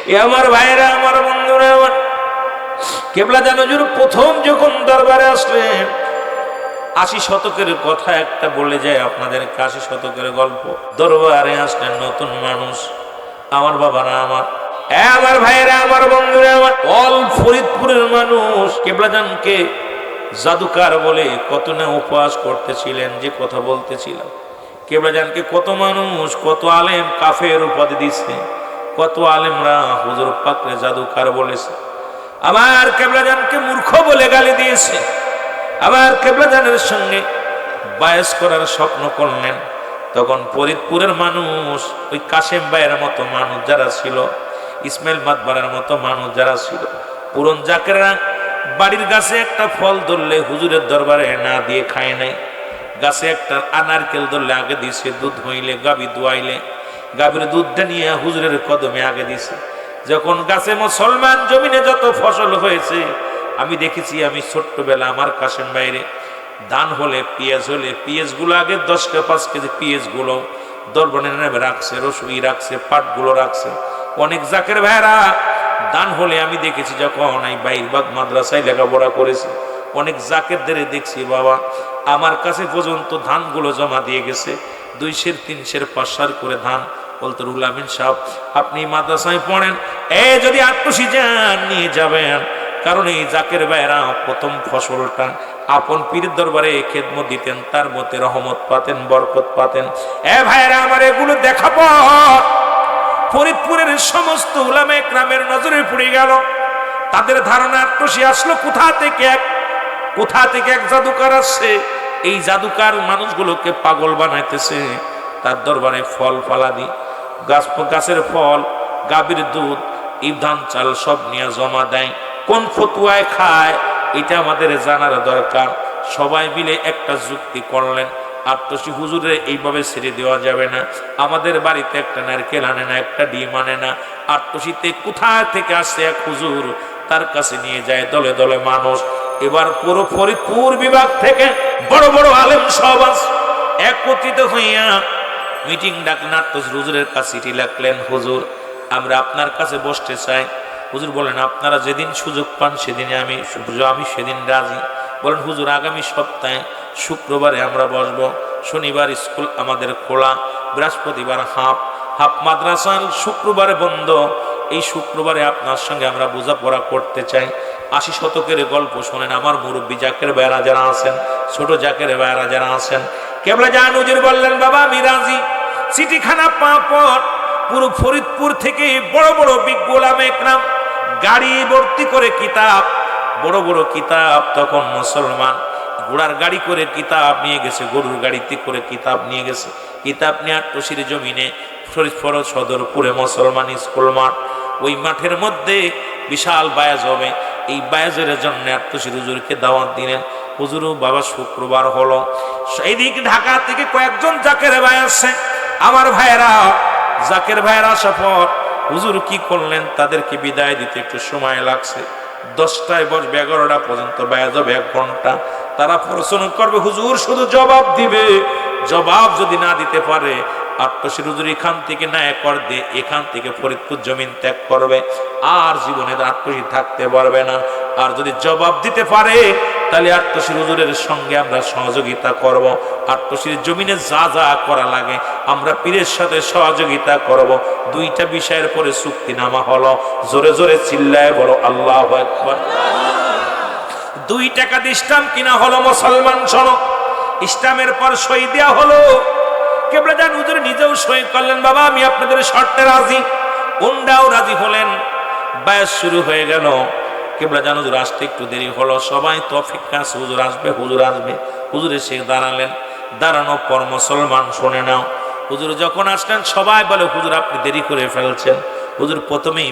এ আমার ভাইরা, আমার বন্ধুরা, আমার কেবলা হুজুর প্রথম যখন দরবারে আসলেন ৮০ শতকের কথা একটা বলে যায় আপনাদেরকে, ৮০ শতকের গল্প। দরবারে আসলেন নতুন মানুষ, আমার বাবারা, আমার ভাইয়েরা, আমার বন্ধুরা, আমার অল ফরিদপুরের মানুষ কেবলাজানকে জাদুকার বলে কত না উপহাস করতেছিলেন। যে কথা বলতেছিলাম, কেবলাজানকে কত মানুষ, কত আলেম কাফের উপাধি দিচ্ছে, কত আলেমরা হুজুর পাকরে জাদুকার বলেছে, আবার কেবলাজানকে মূর্খ বলে গালি দিয়েছে, আবার কেবলাজানের সঙ্গে বায়াস করার স্বপ্ন করলেন। তখন ফরিদপুরের মানুষ, ওই কাশেম ভাইয়ের মতো মানুষ যারা ছিল, ইসমাইল মাতবারের মতো মানুষ যারা ছিল, পুরন জাকেররা বাড়ির গাছে একটা ফল ধরলে হুজুরের দরবারে না দিয়ে খায় নাই। গাছে একটা আনারকেল ধরলে আগে দিছে, দুধ হইলে গাবি দুয়াইলে গাভীর দুধটা নিয়ে হুজুরের কদমে আগে দিছে। যখন গাছে মুসলমান জমিনে যত ফসল হয়েছে আমি দেখেছি, আমি ছোট্টবেলা আমার কাশেম বাইরে ধান হলে পেঁয়াজ হলে পেঁয়াজগুলো আগে 10 কে 5 কেজি পেঁয়াজগুলো দরবারে নেমে রাখছে, রসুই রাখছে, পাটগুলো রাখছে। অনেক জাকের ভাইরা দান হলে আমি দেখেছি, যখন এই বাইরবাগ মাদ্রাসায় লেখাপড়া করেছি, অনেক জাকেরদের দেখছি বাবা আমার কাছে পর্যন্ত ধানগুলো জমা দিয়ে গেছে, 2 সের 3 সের 5 সের করে ধান। বলতো রুহুল আমিন সাহেব আপনি মাদ্রাসায় পড়েন, যদি আটটুসি যান নিয়ে যাবেন, কারণ এই জাকের ভাইরা প্রথম ফসলটা আপন পীরের দরবারে খেদমত দিতেন, তার মধ্যে রহমত পাতেন, বরকত পাতেন। ভাইরা আমার এগুলো দেখা পর ফরিদপুরের সমস্ত উলামা ইকরামের নজরে পড়ে গেল। তাদের ধারণা আটটুসি আসলো কোথা থেকে এক জাদুকার আসছে, এই জাদুকার মানুষগুলোকে পাগল বানাইতেছে। তার দরবারে ফল ফলাদি, গাছের ফল, গাভীর দুধ, এই ধান চাল সব নিয়ে জমা দেয়। কোন ফতুয়ায় খায় এটা আমাদের জানার দরকার। সবাই মিলে একটা যুক্তি করলেন, আটটুসি হুজুরের এইভাবে ছেড়ে দেওয়া যাবে না। আমাদের বাড়িতে একটা নারকেল আনে না, একটা ডিম আনে না, আটটুসিতে কোথা থেকে আসছে এক হুজুর, তার কাছে নিয়ে যায় দলে দলে মানুষ। এবার পুরো ফরিদপুর বিভাগ থেকে বড় বড় আলেম সব একত্রিত হইয়া মিটিং ডাকলেন। আটটুসি হুজুরের কাছে চিঠি লিখলেন, হুজুর আমরা আপনার কাছে বসতে চাই। হুজুর বলেন আপনারা যেদিন সুযোগ পান সেদিনে আমি সেদিন রাজি। বলেন হুজুর আগামী সপ্তাহে শুক্রবারে আমরা বসবো, শনিবার স্কুল আমাদের খোলা, বৃহস্পতিবার হাফ মাদ্রাসার, শুক্রবারে বন্ধ। এই শুক্রবারে আপনার সঙ্গে আমরা বোঝাপড়া করতে চাই। ৮০ শতকের গল্প শোনেন আমার মুরব্বী জাকের ভাইরা যারা আছেন, ছোট জাকের ভাইরা যারা আছেন। কেবলা জান হুজুর বললেন বাবা আমি রাজি। চিঠিখানা পাওয়ার পর পুরো ফরিদপুর থেকে বড় বড় বিজ্ঞ উলামা ইকরাম গাড়ি ভর্তি করে কিতাব, বড় বড় কিতাব, তখন মুসলমান ঘোড়ার গাড়ি করে কিতাব নিয়ে গেছে, গরুর গাড়িতে করে কিতাব নিয়ে গেছে। কিতাব নিয়ে আটটুসির জমিনে ফরিদপুর সদরপুরে মুসলমান স্কুল মাঠ, ওই মাঠের মধ্যে বিশাল বায়াজ হবে। এই বায়াজের জন্য আটটুসির হুজুরকে দাওয়াত দিলেন। হুজুরও বাবা শুক্রবার হলো, এইদিক ঢাকা থেকে কয়েকজন জাকের ভাই আসছে। আমার ভাইয়েরা জাকের ভাইয়েরা আসার পর হুজুর কি করলেন, তাদেরকে বিদায় দিতে একটু সময় লাগছে। 10টায় বসবে, 11টা পর্যন্ত বায়াজ হবে 1 ঘন্টা। তারা প্রশ্ন করবে, হুজুর শুধু জবাব দিবে। জবাব যদি না দিতে পারে আটটুসি হুজুর এখান থেকে ন্যায় কর দিয়ে এখান থেকে ফরিদপুর জমিন ত্যাগ করবে, আর জীবনে আটটুসি থাকতে পারবে না। আর যদি জবাব দিতে পারে তাহলে আটটুসি হুজুরের সঙ্গে আমরা সহযোগিতা করব। আটটুসির জমিনে যা যা করা লাগে আমরা পীরের সাথে সহযোগিতা করব। 2টা বিষয়ের পরে চুক্তিনামা হলো। জোরে জোরে চিল্লায় বড় আল্লাহু আকবার। 2 টাকা দিয়ে স্টাম্প কিনা হলো, মুসলমান শোনো। স্টাম্পের পর সই দেওয়া হলো। কেবলা জান হুজুর নিজেও সই করলেন, বাবা আমি আপনাদের শর্তে রাজি। ওনারাও রাজি হলেন। বায়াস শুরু হয়ে গেল। কেবলা জান হুজুর আসতে একটু দেরি হলো, সবাই তো অপেক্ষা আছে হুজুর আসবে, হুজুর আসবে। হুজুর এসে দাঁড়ালেন। দাঁড়ানোর পর মুসলমান শুনে নাও, হুজুর যখন আসলেন সবাই বলে হুজুর আপনি দেরি করে ফেলছেন। হুজুর প্রথমেই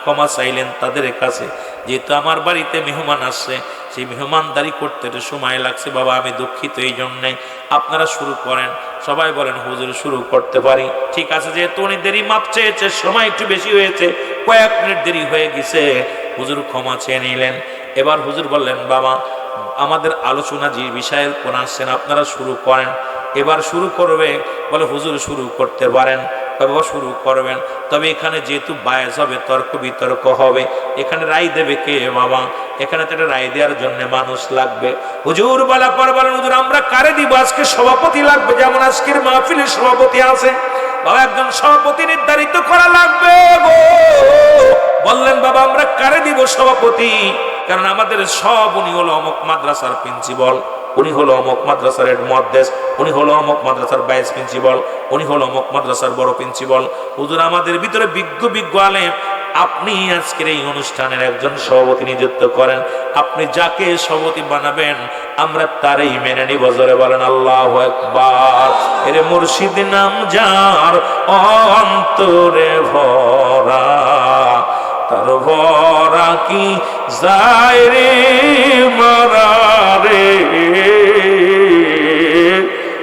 ক্ষমা চাইলেন তাদের কাছে, যেহেতু আমার বাড়িতে মেহমান আসছে, সেই মেহমানদারি করতে একটু সময় লাগছে, বাবা আমি দুঃখিত, এই জন্যে আপনারা শুরু করেন। সবাই বলেন হুজুর শুরু করতে পারি। ঠিক আছে, যেহেতু উনি দেরি মাপ চেয়েছে, সময় একটু বেশি হয়েছে, কয়েক মিনিট দেরি হয়ে গেছে, হুজুর ক্ষমা চেয়ে নিলেন। এবার হুজুর বললেন বাবা আমাদের আলোচনা যে বিষয়ের কোন আসছেন আপনারা শুরু করেন। এবার শুরু করবে, বলে হুজুর শুরু করতে পারেন। বাবা শুরু করবেন। তবে এখানে যেহেতু বায়াস হবে, তর্ক বিতর্ক হবে, এখানে রায় দেবে কে বাবা? এখানে তো একটা রায় দেওয়ার জন্য মানুষ লাগবে। হুজুর বলার পর বলেন, হুজুর আমরা কারে দিব? আজকে সভাপতি লাগবে, যেমন আজকের মাহফিলের সভাপতি আছে বাবা, একজন সভাপতি নির্ধারিত করা লাগবে গো। বললেন বাবা আমরা কারে দিব সভাপতি? কারণ আমাদের সব, উনি হলো অমুক মাদ্রাসার প্রিন্সিপাল, উনি হলো অমুক মাদ্রাসার হেড মুহাদ্দিস, উনি হলো অমুক মাদ্রাসার ভাইস প্রিন্সিপাল, উনি হলো অমুক মাদ্রাসার বড় প্রিন্সিপাল। হুজুর আমাদের ভিতরে বিজ্ঞ আলেম, আপনি আজকের এই অনুষ্ঠানের একজন সভাপতি নিযুক্ত করেন। আপনি যাকে সভাপতি বানাবেন আমরা তারই মেনে নিব। জোরে বলেন আল্লাহু আকবার। এরে মুর্শিদ নাম যার অন্তরে ভরা, তার ভরা কি যায় রে মারা রে।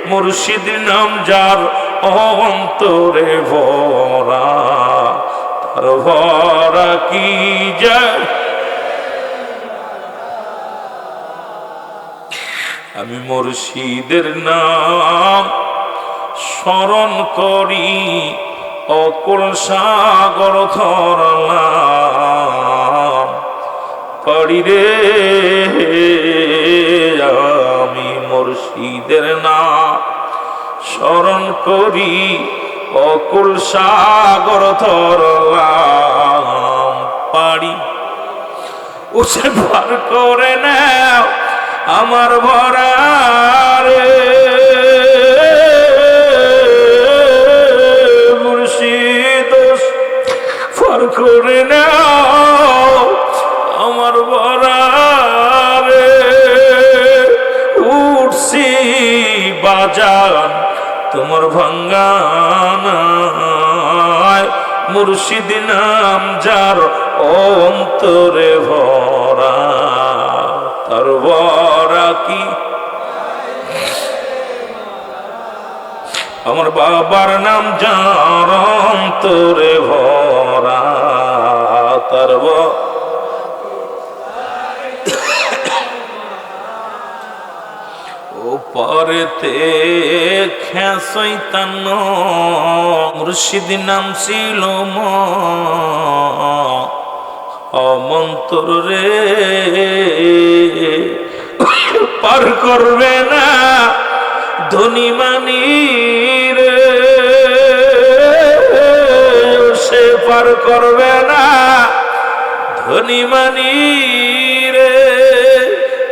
মুর্শিদ নাম যার অন্তরে ভরা, তার ভরা কি যায়। আমি মুর্শিদের নাম স্মরণ করি, অকুল সাগর ধরলাম পারি রে। আমি মুর্শিদের নাম স্মরণ করি, অকুল সাগর ধরলাম পারি। উসে পার করে নাও আমার ভরা রে। মুর্শিদ পার করে নাও আমার ভরা রে। উঠছি বাজান তোমার ভাঙ্গানায়, মুর্শিদ নাম যার অন্তরে ভরা, তার ভরা কি। আমার বাবার নাম যার অন্তরে ভরা, তার পরেতে খেসাইতান মুর্শিদ নাম ছিল অমন্তর রে। পার করবে না ধনী মানি রে, সে পার করবে না ধনী মানি রে।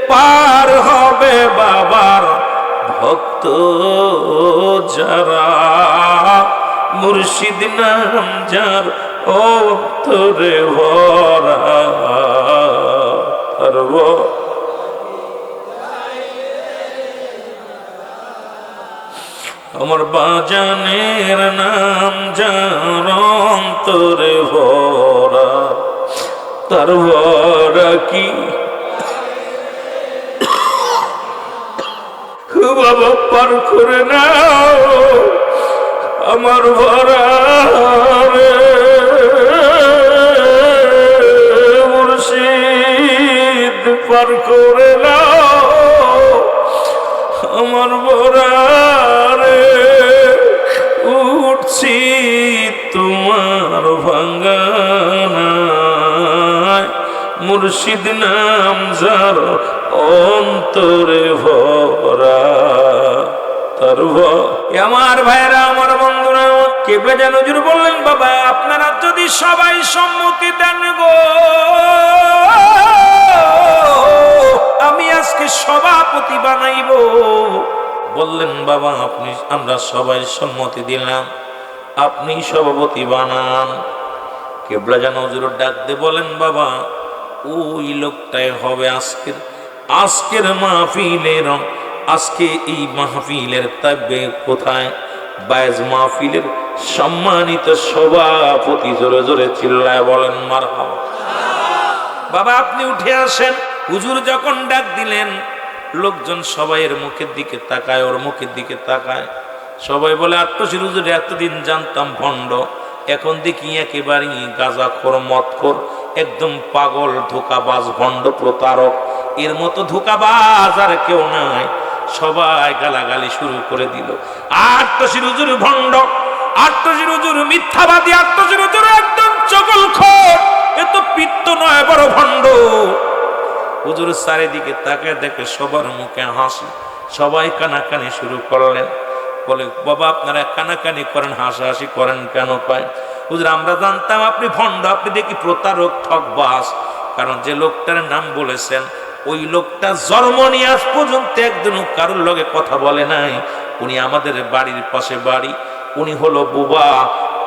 পার হবে বাবার ভক্ত যারা, মুর্শিদ নাম যার অন্তরে ভরা, তার আমার বাজানের নাম যার অন্তরে ভরা, তার ভরা কি। বাবা পার করে নাও আমার ভরা রে। মুর্শিদ পার করে নাও আমার ভরা রে। উঠছি তোমার ভাঙ্গানায়, মুর্শিদ নাম যার অন্তরে ভরা, তার আমার ভাইরা আমার বন্ধুরা কেবলা যেন হুজুর বললেন বাবা আপনারা যদি সবাই সম্মতি দেন গো, আমি আজকে সভাপতি বানাইব। বললেন বাবা আপনি, আমরা সবাই সম্মতি দিলাম, আপনি সভাপতি বানান। কেবলা যেন হুজুর ডাক দিয়ে বলেন বাবা ওই লোকটাই হবে আজকের মাহফিলের, আজকে এই মাহফিলের তাবে কোথায়? বায়েজ মাহফিলের সম্মানিত সভাপতি। জোরে জোরে চিল্লায় বলেন মারহাবা। বাবা আপনি উঠে আসেন। হুজুর যখন ডাক দিলেন লোকজন সবাইয়ের মুখের দিকে তাকায়, ওর মুখের দিকে তাকায়। সবাই বলে আত্মশির হুজুর এতদিন জানতাম ভণ্ড, এখন দেখি একেবারে গাঁজাখোর মদখোর, একদম পাগল ধোকাবাজ ভণ্ড প্রতারক। এর মতো ধোকাবাজ আর কেউ নাই। সবাই গালাগালি শুরু করে দিল। আত্মশির হুজুর ভণ্ড, আট্টজির হুজুর মিথ্যাবাদী, আট্টজির হুজুর একদম চগলখোর, এ তো পিত্ত নয় বড় ভণ্ড। হুজুর চারিদিকে তাকে দেখে সবার মুখে হাসি, সবাই কানাকানি শুরু করলেন। বলে বাবা আপনারা কানাকানি করেন, হাসাহাসি করেন কেন? পায় হুজুর আমরা জানতাম আপনি ভণ্ড, আপনি দেখি প্রতারক, ঠকবাজ। কারণ যে লোকটার নাম বলেছেন ওই লোকটা জন্ম নিয়ে আজ পর্যন্ত একদিনও কারোর লগে কথা বলে নাই। উনি আমাদের বাড়ির পাশে বাড়ি, উনি হলো বুবা।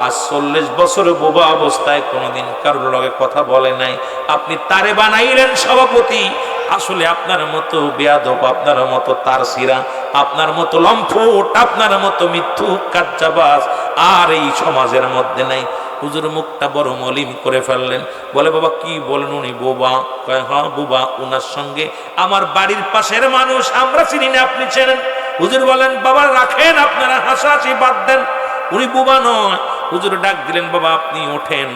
আজ 40 বছর বুবা অবস্থায় কোনোদিন কারোর লগে কথা বলে নাই। আপনি তারে বানাইলেন সভাপতি। আসলে আপনার মতো বেয়াদব, আপনার মতো তারসিরা, আপনার মতো লম্পট, আপনার মতো মিথ্যুক কাজ্জাবাজ আর এই সমাজের মধ্যে নাই। হুজুর মুখটা বড় মলিন করে ফেললেন। বলে বাবা কি বলেন? উনি বোবা? কয় হ্যাঁ বোবা, উনার সঙ্গে আমার বাড়ির পাশের মানুষ, আমরা চিনি না, আপনি চেনেন? হুজুর বলেন বাবা রাখেন, আপনারা হাসাহাসি বাদ দেন, উনি বোবা নয়। হুজুর ডাক দিলেন বাবা আপনি ওঠেন।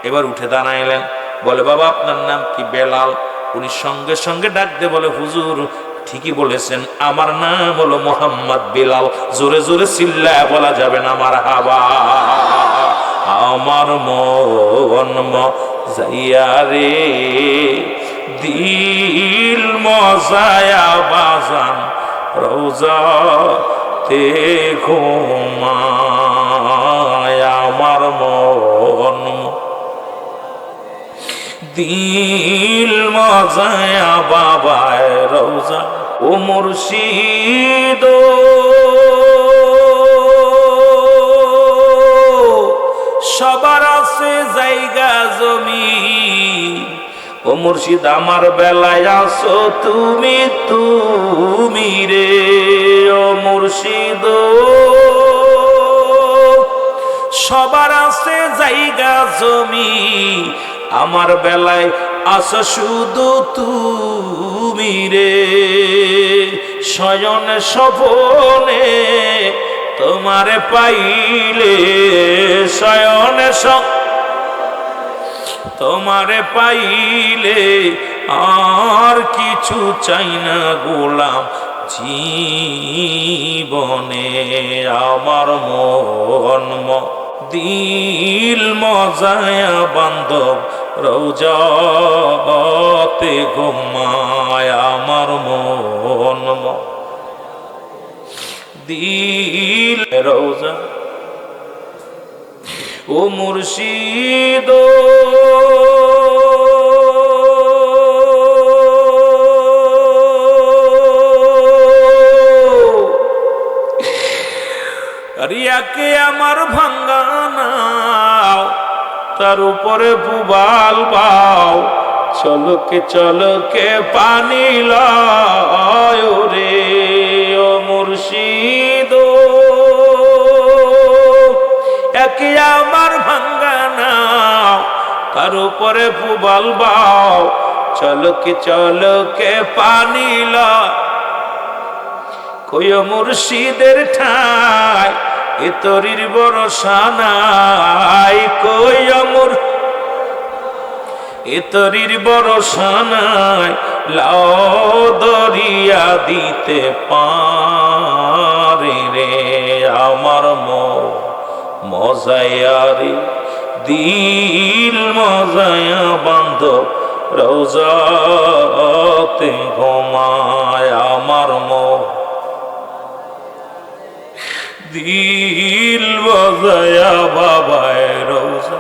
এবার উঠে দাঁড়াইলেন। বলে বাবা আপনার নাম কি? বেলাল। উনি সঙ্গে সঙ্গে ডাক দিয়ে বলে হুজুর ঠিকই বলেছেন, আমার নাম হলো মোহাম্মদ বেলাল। জোরে জোরে চিল্লায় বলা যাবে না মারহাবা। আমার মন মজাইয়া রে, দিল মজায়া বাজান, রওজাতে ঘুমায়। আমার মন দিল মজায়া বাবায় রওজা, ও মুর্শিদ সবার আছে জায়গা জমি, ও মুর্শিদ আমার বেলায় আছো তুমি, তুমি রে। ও মুর্শিদ সবার আছে জায়গা জমি, আমার বেলায় আছো শুধু তুমি রে। শয়ন স্বপনে তোমারে পাইলে, শয়ন তোমারে পাইলে আর কিছু চাই না গোলাম জীবনে। আমার মন দিল মজায়া বান্ধব, রওজাতে ঘুমায়। আমার মন দিল রওজা, ও মুর্শিদ রিয়াকে আমার ভাঙ্গানাও, তার উপরে পুবাল বাও, চলকে চলকে পানি লয় রে। ও মুর্শিদ একে আমার ভাঙ্গানাও, তার উপরে পুবাল বাও, চলকে চলকে পানি লয়। কই মুর্শিদের ঠাই এ তরির ভরসা নাই, কই এ তরির ভরসা নাই, লাও দরিয়া দিতে পারে রে। আমার মজায়া রে, দিল মজায়া বান্ধব, রওজাতে ঘুমায়। আমার দিল বজায়া বাবায় রওজা,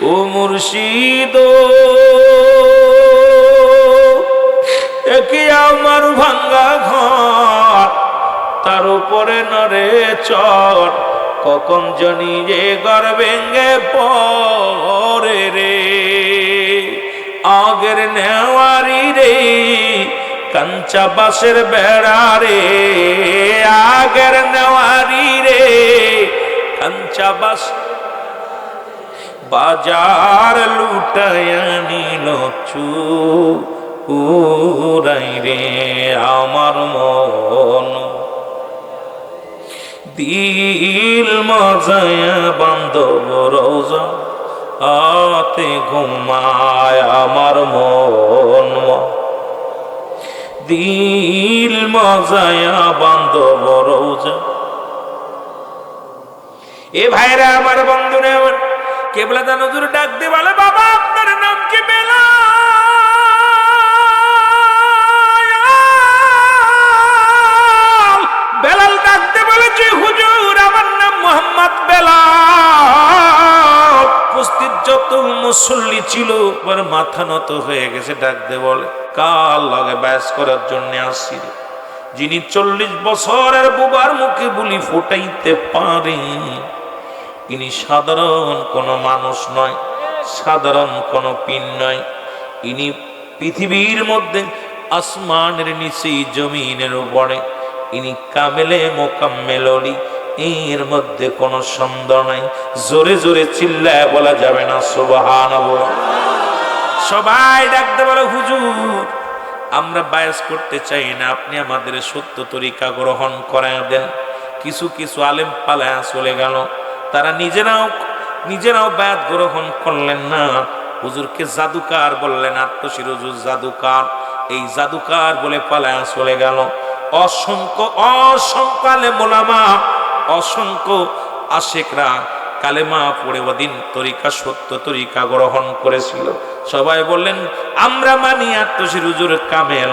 ও মুর্শিদ একে আমার ভাঙ্গা ঘর, তার উপরে নরে চর, কখন জানি যে ঘর ভেঙে পড়ে রে। আগের নেওয়ারি রে, কাঞ্চা বাসের বেড়া রে, আগের নেওয়ারি রে, কাঞ্চা বাস বাজার লুটাইয়া নিল চুরাই রে। আমার মন দিল মজায়া বান্ধব, রওজাতে ঘুমায়। আমার মন দিল মজায়া বান্ধব, রওজা এ ভাইরা আমার, বন্ধুরা আমার, কেবলা দান হুজুর ডাক দিয়ে বলে, বাবা আপনার নাম কি? বেলাল। বেলাল ডাক দিয়ে বলেছে, হুজুর আমার নাম মোহাম্মদ বেলাল। উপস্থিত যত মুসল্লি ছিল ওর মাথা নত হয়ে গেছে। ডাক দিয়ে বলে, কার লগে ব্যাস করার জন্য আসছি? যিনি 40 বছরের বুবার মুখে বুলি ফুটাইতে পারে, ইনি সাধারণ কোনো মানুষ নয়, সাধারণ কোনো পীর নয়। ইনি পৃথিবীর মধ্যে আসমানের নিচে জমিনের উপরে ইনি কামেলে মোকাম্মেল অলি, এর মধ্যে কোনো সন্দেহ নাই। জোরে জোরে চিল্লায় বলা যাবে না সুবহানাল্লাহ। সবাই ডাকতে বলে, হুজুর আমরা বায়াস করতে চাই না, আপনি আমাদের সত্য তরিকা গ্রহণ করায় দেন। কিছু কিছু আলেম পালায়া চলে গেল, তারা নিজেরাও বায়াত গ্রহণ করলেন না। হুজুরকে জাদুকার বললেন, আত্মশির হুজুর জাদুকার, এই জাদুকার বলে পালায়া চলে গেল। অসংখ্য আলেম ওলামা, অসংখ্য আশিকরা কালেমা পড়ে ওদিন তরিকা, সত্য তরিকা গ্রহণ করেছিল। সবাই বললেন, আমরা মানি আত্মশির হুজুর কামেল।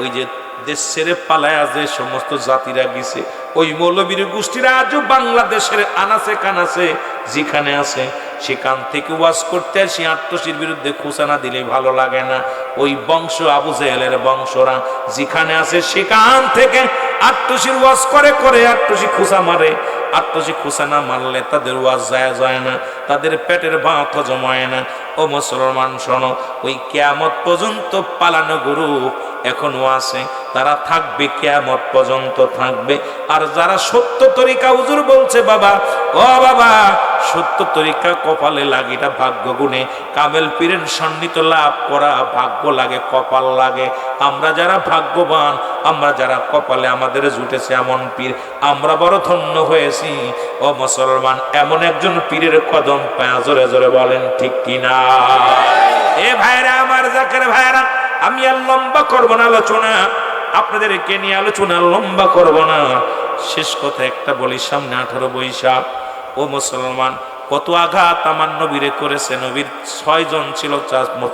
ওই যে দেশ ছেড়ে পালায়া যে সমস্ত জাতিরা গেছে, ওই মৌলবীর গোষ্ঠীরা আজও বাংলাদেশের আনাচে কানাচে যেখানে আছে, সেখান থেকে ওয়াজ করতে আসি। আত্মশির বিরুদ্ধে খুসানা দিলে ভালো লাগে না। ওই বংশ, আবু জেহেলের বংশরা যেখানে আছে, সেখান থেকে আত্মশির ওয়াজ করে আত্মশি খুসা মারে। আত্মশি খুসা না মারলে তাদের ওয়াজ যায় না, তাদের পেটের ভাত হজম হয় না। ও মুসলমান শোনো, ওই কিয়ামত পর্যন্ত পালানো গরু এখনো আছে, তারা থাকবে, কিয়ামত পর্যন্ত থাকবে। আর যারা সত্য তরিকা, হুজুর বলছে বাবা, ও বাবা, সত্য তরিকা কপালে লাগে, এটা ভাগ্য গুণে। কামেল পীরের সান্নিধ্য লাভ করা ভাগ্য লাগে, কপাল লাগে। আমরা যারা ভাগ্যবান, আমরা যারা কপালে আমাদের জুটেছে এমন পীর, আমরা বড় ধন্য হয়েছি। ও মুসলমান, এমন একজন পীরের কদম পায়া, জোরে জোরে বলেন ঠিক কিনা? এ ভাইরা আমার, জাকের ভাইরা, আমি আর লম্বা করব না আলোচনা, আপনাদেরকে নিয়ে আলোচনা লম্বা করব না। শেষ কথা একটা বলি, সামনে 18 বৈশাখ। ও মুসলমান, কত আঘাত আমার নবীরে করেছে। নবীর 6 জন ছিল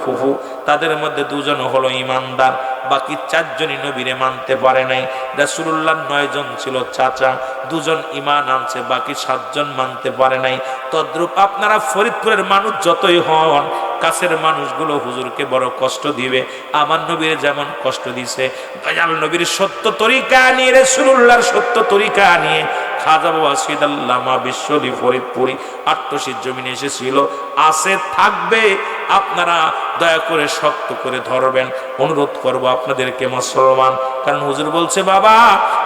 ফুফু, তাদের মধ্যে 2 জন হলো ইমানদার, বাকি 4 জনই নবীরে মানতে পারে নাই। রাসূলুল্লাহ 9 জন ছিল চাচা, 2 জন ঈমান আনছে, বাকি 7 জন মানতে পারে নাই। তদ্রূপ আপনারা ফরিদপুরের মানুষ যতই হন, কাছের মানুষগুলো হুজুরকে বড় কষ্ট দিবে। আমার নবীর যেমন কষ্ট দিছে, দয়াল নবীর সত্য তরিকা নিয়ে, রাসূলুল্লাহর সত্য তরিকা নিয়ে খাজা বাবা সৈয়দ আল্লামা বিশ্বলি ফরিদপুরি আট্টশির জমিনে এসেছিল, আছে, থাকবে। আপনারা দয়া করে শক্ত করে ধরবেন, অনুরোধ করব আপনাদেরকে মুসলমান। কারণ হুজুর বলছে, বাবা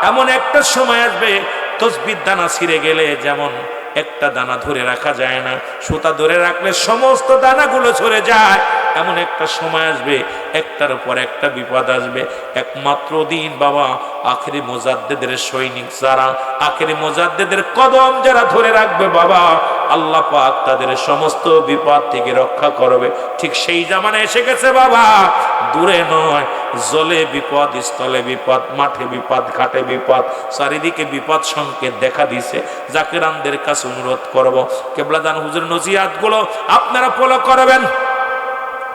এমন একটা সময় আসবে, তসবির দানা ছিঁড়ে গেলে যেমন একটা দানা ধরে রাখা যায় না, সুতা ধরে রাখলে সমস্ত দানাগুলো ঝরে যায়, এমন একটা সময় আসবে, একটার পর একটা বিপদ আসবে। একমাত্র দিন বাবা, আখেরি মুজাদ্দেদের সৈনিক যারা, আখেরি মুজাদ্দেদের কদম যারা ধরে রাখবে বাবা, আল্লাহ পাক তাদের সমস্ত বিপদ থেকে রক্ষা করবে। ঠিক সেই জামানা এসে গেছে বাবা, দূরে নয়, জলে বিপদ, স্থলে বিপদ, মাঠে বিপদ, ঘাটে বিপদ, চারিদিকে বিপদ সংকেত দেখা দিছে। জাকিরানদের কাছে অনুরোধ করব, কেবলাদান হুজুর নজিয়াত গুলো আপনারা ফলো করবেন।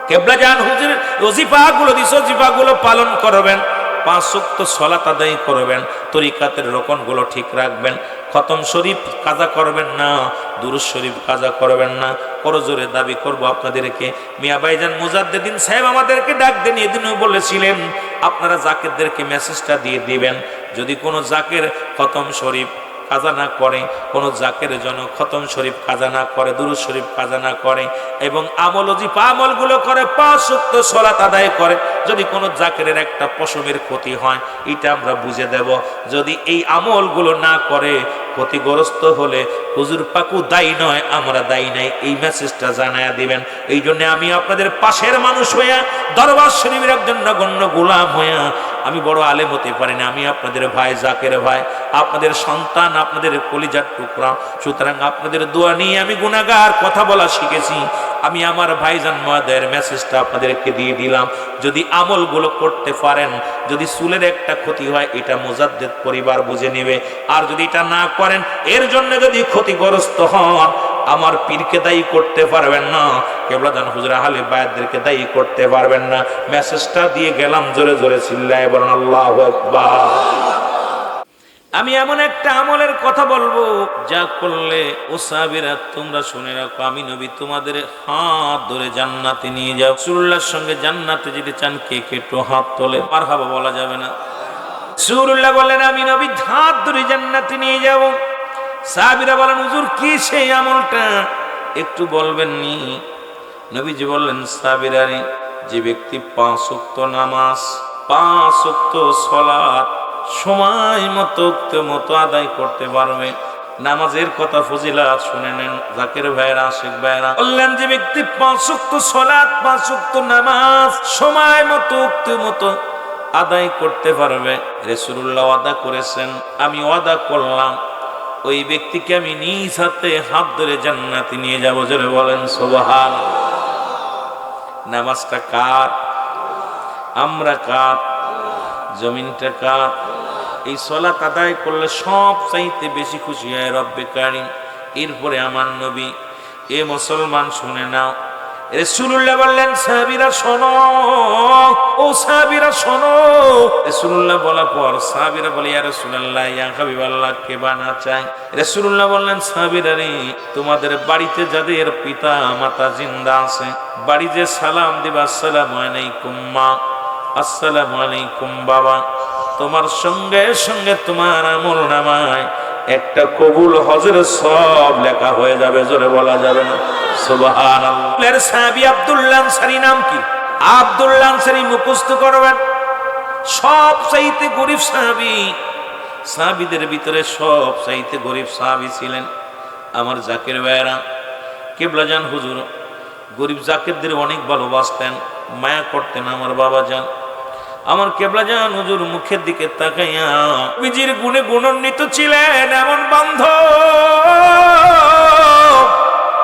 কেবলাজান হুজুর ওজিফাগুলো দিছে, ওজিফাগুলো পালন করবেন। 5 ওয়াক্ত সালাত আদায় করবেন, তরিকাতের রকমগুলো ঠিক রাখবেন। খতম শরীফ কাজা করবেন না, দুরূদ শরীফ কাজা করবেন না। করজোরে দাবি করব আপনাদেরকে, মিয়া ভাইজান মুজাদ্দিদিন সাহেব আমাদেরকে ডাক দেন, এদিনও বলেছিলেন আপনারা জাকিরদেরকে মেসেজটা দিয়ে দিবেন, যদি কোনো জাকির খতম শরীফ কাজা না করে, কোনো জাকের জন্য খতম শরীফ কাজা না করে, দুরূদ শরীফ কাজা না করে, এবং আমল ওজিফা আমলগুলো করে, 5 ওয়াক্ত সালাত আদায় করে, যদি কোনো জাকেরের একটা পশমের ক্ষতি হয়, এটা আমরা বুঝে দেব। যদি এই আমলগুলো না করে, ক্ষতিগ্রস্ত হলে হুজুর পাকু দায়ী নয়, আমরা দায়ী নাই, এই মেসেজটা জানায়া দিবেন। এই জন্য আমি আপনাদের পাশের মানুষ হইয়া, দরবার শরীফের একজন নগণ্য গোলাম হইয়া, আমি বড় আলেম হতে পারি না, আমি আপনাদের ভাই, জাকের ভাই, আপনাদের সন্তান, আপনাদের কলিজার টুকরা। সুতরাং আপনাদের দোয়া নিয়ে আমি গুনাহগার, কথা বলা শিখেছি। আমি আমার ভাইজান মহোদয়ের মেসেজটা আপনাদেরকে দিয়ে দিলাম, যদি আমলগুলো করতে পারেন, যদি চুলের একটা ক্ষতি হয় এটা মুজাদ্দেদ পরিবার বুঝে নেবে, আর যদি এটা না করেন এর জন্য যদি ক্ষতিগ্রস্ত হন আমার পীরকে দায়ী করতে পারবেন না, কেবলাদান হুজুর আহলে বায়াতদেরকে দায়ী করতে পারবেন না। মেসেজটা দিয়ে গেলাম, জোরে জোরে চিল্লায় বলেন আল্লাহু আকবার। আমি এমন একটা আমলের কথা বলবো যা করলে ও সাহাবীরা তোমরা শুনে রাখো, আমি নবী তোমাদের হাত ধরে জান্নাতে নিয়ে যাও। রাসূলুল্লাহর সঙ্গে জান্নাতে যেতে চান কে কে একটু হাত তোলে, মারহাবা বলা যাবে না? রাসূলুল্লাহ বলেন আমি নবী হাত ধরে জান্নাতে নিয়ে যাব। সাহাবীরা বলেন হুজুর কি সেই আমলটা একটু বলবেন নি? নবীজি বললেন সাহাবীরা রে, যে ব্যক্তি 5 ওয়াক্ত নামাজ 5 ওয়াক্ত সালাত সময় মতো আদায় করতে পারবে, নামাজের কথা ফজিলাত শুনে নেন জাকির ভাইরা, আশিক ভাইরা। বললেন যে ব্যক্তি 5 ওয়াক্ত সালাত 5 ওয়াক্ত নামাজ সময় মতো আদায় করতে পারবে, রাসূলুল্লাহ ওয়াদা করেছেন, আমি ওয়াদা করলাম ওই ব্যক্তিকে আমি নিজ হাতে হাত ধরে জান্নাতে নিয়ে যাব। জোরে বলেন সুবহানাল্লাহ। নামাজটা কার? আমরা কার? জমিনটা কার? এই সালাত আদায় করলে সব চাইতে বেশি খুশি হয় রব্বে কারীম, এরপরে আমার নবী। এ মুসলমান শুনে নাও, রাসূলুল্লাহ বললেন সাহাবীরা শোনো, ও সাহাবীরা শোনো। রাসূলুল্লাহ বলার পর সাহাবীরা বলে ইয়া রাসূলুল্লাহ, ইয়া হাবিবাল্লাহ, কে বানা চাই? রাসূলুল্লাহ বললেন সাহাবীরা রে, তোমাদের বাড়িতে যাদের পিতা মাতা জিন্দা আছে বাড়িতে সালাম দিবা, আসসালামু আলাইকুম মা, আসসালামু আলাইকুম বাবা। তোমার সঙ্গে সঙ্গে তোমার আমল নামায় একটা কবুল হজের সব লেখা হয়ে যাবে। জোরে বলা যাবে না সুবহানাল্লাহ। সাহাবী আব্দুল্লাহ আনসারী নাম কি? আব্দুল্লাহ আনসারী মুখস্থ করবেন। সব চাইতে গরিব সাহাবী, সাহাবীদের ভিতরে সব চাইতে গরিব সাহাবী ছিলেন আমার জাকির ভাইরা। কিবলাজান হুজুর গরিব জাকিরদের অনেক ভালোবাসতেন, মায়া করতেন আমার বাবা যান। আমার কেবলাজান হুজুর মুখের দিকে তাকাইয়া নবীজির গুণে গুণান্বিত ছিলেন এমন বান্ধব।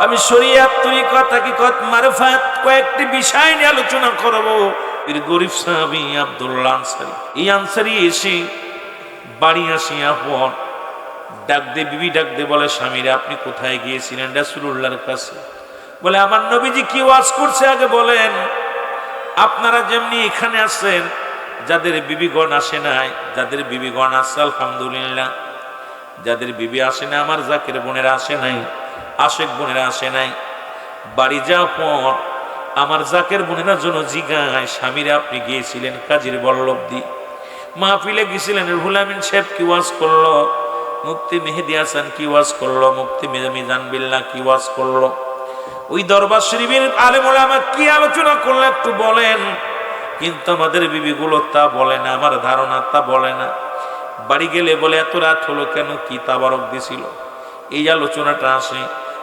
আমি শরীয়ত তরিকত হাকিকত মারফত কয়েকটি বিষয় নিয়ে আলোচনা করব। এর গরিব সাহাবী আব্দুল্লাহ আনসারী, এই আনসারী এসে বাড়ি আসিয়া পর ডাক দে, বিবি ডাক দে, বলে স্বামীরা আপনি কোথায় গিয়েছিলেন? রাসূলুল্লাহর কাছে। বলে আমার নবীজি কি ওয়াজ করছে আগে বলেন। আপনারা যেমনি এখানে আছেন, যাদের বিবিগণ আসে নাই, যাদের বিবিগণ আছে আলহামদুলিল্লাহ, যাদের বিবি আসে না আমার জাকির বোনেরা আসে নাই, আশেক বোনেরা আসে নাই, বাড়ি যাওয়ার পর আমার জাকির বোনেরা জন্য জিগায় স্বামীরা আপনি গিয়েছিলেন কাজীর বল্লভদি মাহফিলে গেছিলেন, রুহুল আমিন সাহেব কি ওয়াজ করলো, মুফতি মেহেদি হাসান কি ওয়াজ করলো, মুফতি মিজান বিল্লাহ কি ওয়াজ করলো, ওই দরবার শরীফের আলেম ওলামা কি আলোচনা করলো একটু বলেন। কিন্তু আমাদের বিবিগুলো তা বলে না, আমার ধারণা তা বলে না। বাড়ি গেলে বলে এত রাত হলো কেন, কি তাবারক দিছিল, এই আলোচনাটা আসে।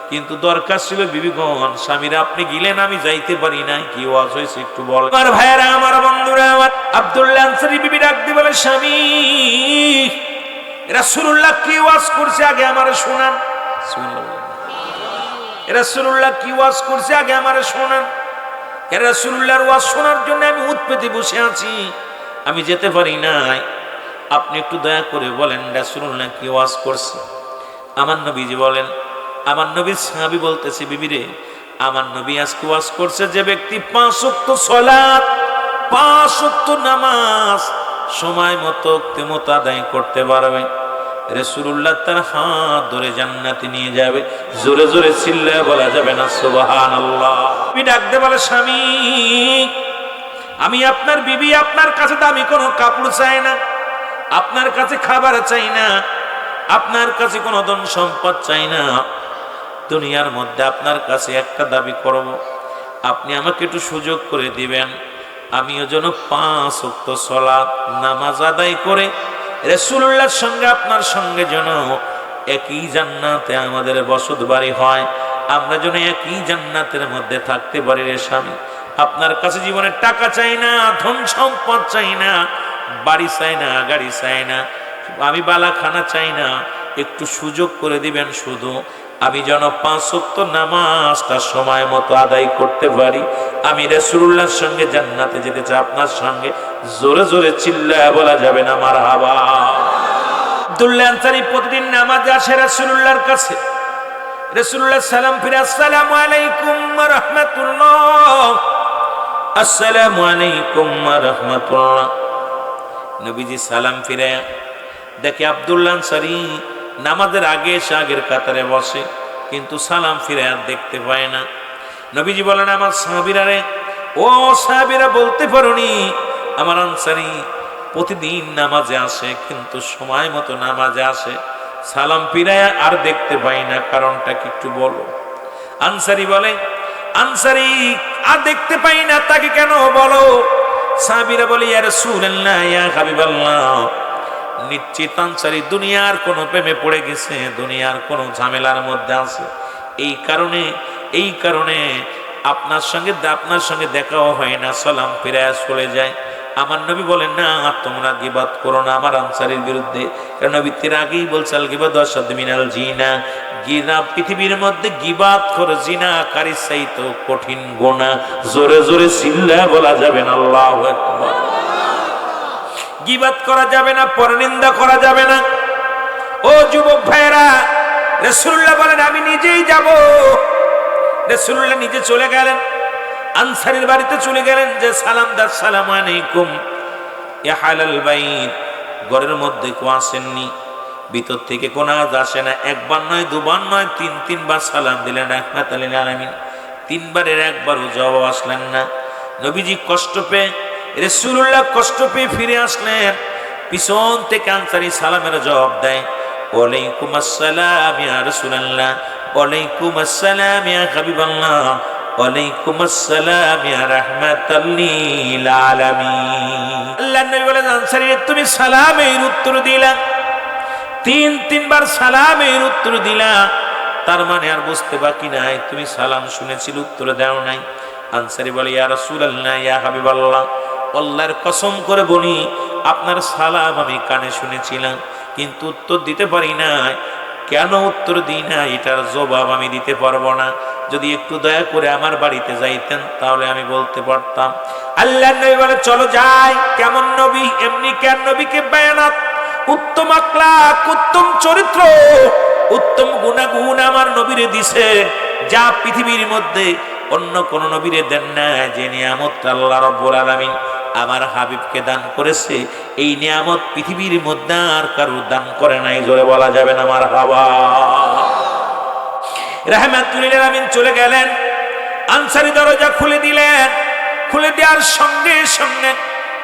কিন্তু দরকার ছিল বিবিগণ স্বামীরা আপনি গেলেন আমি যাইতে পারি না, কি ওয়াজ হয়েছে একটু বল। আমার ভাইয়েরা, আমার বন্ধুরা, আমার আব্দুল্লাহ আনসারী বিবি ডাক দিয়ে বলে স্বামী রাসূলুল্লাহ কি ওয়াজ করছে আগে আমারে শোনান। রাসূলুল্লাহ কি ওয়াজ করছে আগে আমারে শোনান। রাসূলুল্লাহর ওয়াজ শোনার জন্য আমি উৎ পেতে বসে আছি, আমি যেতে পারি নাই, আপনি একটু দয়া করে বলেন রাসূলুল্লাহ কি ওয়াজ করছে। আমার নবীজি বলেন, আমার নবীর সাহাবী বলতেছে বিবি রে, আমার নবী আজকে ওয়াজ করছে যে ব্যক্তি 5 ওয়াক্ত সালাত 5 ওয়াক্ত নামাজ সময় মতো আদায় করতে পারবে, রাসূলুল্লাহ তার হাত ধরে জান্নাতে নিয়ে যাবে। জোরে জোরে চিল্লায় বলা যাবে না সুবহানাল্লাহ। বিবি ডাকতে বলে স্বামী আমি আপনার বিবি, আপনার কাছে দামি কোনো কাপড় চাই না, আপনার কাছে খাবার চাই না, আপনার কাছে কোনো ধন সম্পদ চাই না, দুনিয়ার মধ্যে আপনার কাছে একটা দাবি করব, আপনি আমাকে একটু সুযোগ করে দিবেন, আমিও যেন 5 ওয়াক্ত সালাত নামাজ আদায় করে রাসূলুল্লাহর সঙ্গে আপনার সঙ্গে যেন একই জান্নাতে আমাদের বসত বাড়ি হয়, আমরা যেন একই জান্নাতের মধ্যে থাকতে পারি। রে স্বামী, আপনার কাছে জীবনে টাকা চাই না, ধন সম্পদ চাই না, বাড়ি চাই না, গাড়ি চাই না, আমি বালাখানা চাই না, একটু সুযোগ করে দিবেন, শুধু আমি যেন 5 ওয়াক্ত নামাজটা সময় মতো আদায় করতে পারি। আমি রাসূলুল্লাহর সঙ্গে জান্নাতে যেতে চাই। আপনার সঙ্গে জোরে জোরে চিল্লায় বলা যাবে না মারহাবা। আব্দুল্লাহ আনসারী প্রতিদিন নামাজে আসে রাসূলুল্লাহর কাছে। রাসূলুল্লাহ সালাম ফিরে আসসালামু আলাইকুম ওয়া রাহমাতুল্লাহ, আসসালামু আলাইকুম ওয়া রাহমাতুল্লাহ। নবীজি সালাম ফিরে দেখে আব্দুল্লাহ আনসারী নামাজের আগে এসে আগের কাতারে বসে, কিন্তু সালাম ফিরে আর দেখতে পায় না। নবীজি বলেন, আমার সাহাবীরা রে, ও সাহাবীরা, বলতে পারোনি আমার আনসারী প্রতিদিন নামাজে আসে, কিন্তু সময় মতো নামাজে আসে, সালাম ফিরায় আর দেখতে পাই না, কারণটা কি একটু বলো। আনসারী বলে, আনসারী আর দেখতে পাই না, তাকে কেন বলো। সাহাবীরা বলে, ইয়া রাসূলুল্লাহ, ইয়া হাবিবাল্লাহ, নিশ্চিত আনসারী দুনিয়ার কোন প্রেমে পড়ে গেছে, দুনিয়ার কোন ঝামেলার মধ্যে আছে, এই কারণে আপনার সঙ্গে দেখাও হয় না, সালাম ফিরায় চলে যায়। আমার নবী বলেন, না তোমরা গীবাত করো না আমার আনসারীর বিরুদ্ধে, কারণ নবী এর আগেই বলছে আল গীবাতু আশাদ্দু মিনাল জিনা, পৃথিবীর মধ্যে গীবাত করে জিনাকারীর চাইতে কঠিন গুনাহ। জোরে জোরে চিল্লায় বলা যাবে না আল্লাহু আকবার। গীবাত করা যাবে না, পরনিন্দা করা যাবে না। ও যুবক ভাইরা, রাসূলুল্লাহ বলেন আমি নিজেই যাব। রাসূলুল্লাহ নিজে চলে গেলেন, আনসারীর বাড়িতে চলে গেলেন, যে সালাম দার, সালাম আলাইকুম ইয়া আহলাল বাইত। ঘরের মধ্যে কেউ আসেননি, ভিতর থেকে কোন আওয়াজ আসে না। একবার নয়, দুবার নয়, তিনবার সালাম দিলেন রাহমাতাল লিল আলামিন। তিনবারের একবারও জবাব আসলেন না। নবীজি কষ্ট পেয়ে, রাসূলুল্লাহ কষ্ট পেয়ে ফিরে আসলেন। পিছন থেকে আনসারী সালামের জবাব দেয়, ওয়ালাইকুম আসসালাম ইয়া রাসূলুল্লাহ, ওয়ালাইকুম আসসালাম ইয়া হাবিবাল্লাহ, ওয়ালাইকুম আসসালাম ইয়া রাহমাতাল লিল আলামিন। আল্লাহর নবী বলেন, আনসারী তুমি সালামের উত্তর দিলা, তিনবার সালামের উত্তর দিলা, তার মানে আর বুঝতে বাকি নাই তুমি সালাম শুনেছিল, উত্তর দাও নাই। আনসারী বলে, ইয়া রাসূলুল্লাহ, ইয়া হাবিবাল্লাহ, আল্লাহর কসম করে বলি আপনার সালাম আমি কানে শুনেছিলাম, কিন্তু উত্তর দিতে পারি না। কেন উত্তর দিই না এটার জবাব আমি দিতে পারবো না। যদি একটু দয়া করে আমার বাড়িতে যাইতেন তাহলে আমি বলতে পারতাম। আল্লাহর নবী বলে, চলো যাই। কেমন নবী, এমনি কেন নবীকে বায়ানাত, উত্তম আখলাক, উত্তম চরিত্র, উত্তম গুণাগুণ আমার নবীরে দিছে, যা পৃথিবীর মধ্যে অন্য কোন নবীরে দেন না। যে নিয়ামত আল্লাহ রাব্বুল আলামিন আমার হাবিবকে দান করেছে, এই নিয়ামত পৃথিবীর মধ্যে আর কারো দান করে নাই। জোরে বলা যাবে না মারহাবা। রাহমাতুল লিল আলামিন চলে গেলেন, আনসারী দরজা খুলে দিলেন। খুলে দেওয়ার সঙ্গে সঙ্গে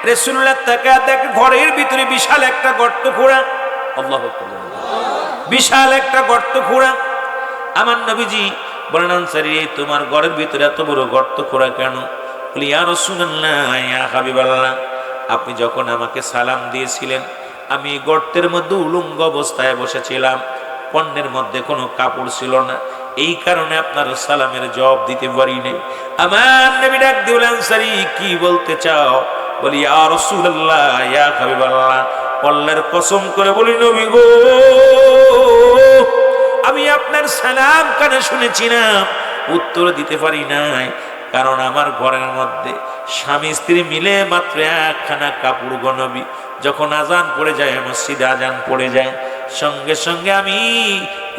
রাসূলুল্লাহ তাকে দেখে ঘরের ভিতরে বিশাল একটা গর্ত খোঁড়া। আল্লাহু আকবার। বিশাল একটা গর্ত খোঁড়া। আমার নবীজি বলেন, আনসারী তোমার ঘরের ভিতরে এত বড় গর্ত খোঁড়া কেন? বলি, ইয়া রাসূলুল্লাহ, ইয়া হাবিবাল্লাহ, আপনি যখন আমাকে সালাম দিয়েছিলেন আমি গর্তের মধ্যে উলঙ্গ অবস্থায় বসেছিলাম, পণ্যের মধ্যে কোনো কাপড় ছিল না, এই কারণে আপনার সালামের জবাব দিতে পারিনি। আমার নবী ডাক দিলেন, আনসারী কি বলতে চাও? বলি, ইয়া রাসূলুল্লাহ, ইয়া হাবিবাল্লাহ, আল্লাহর কসম করে বলি নবী গো, আমি আপনার সালাম কানে শুনেছিলাম, উত্তর দিতে পারি নাই, কারণ আমার ঘরের মধ্যে স্বামী স্ত্রী মিলে মাত্র একখানা কাপড় গো নবী। যখন আজান পড়ে যায়, মসজিদে আজান পড়ে যায়, সঙ্গে সঙ্গে আমি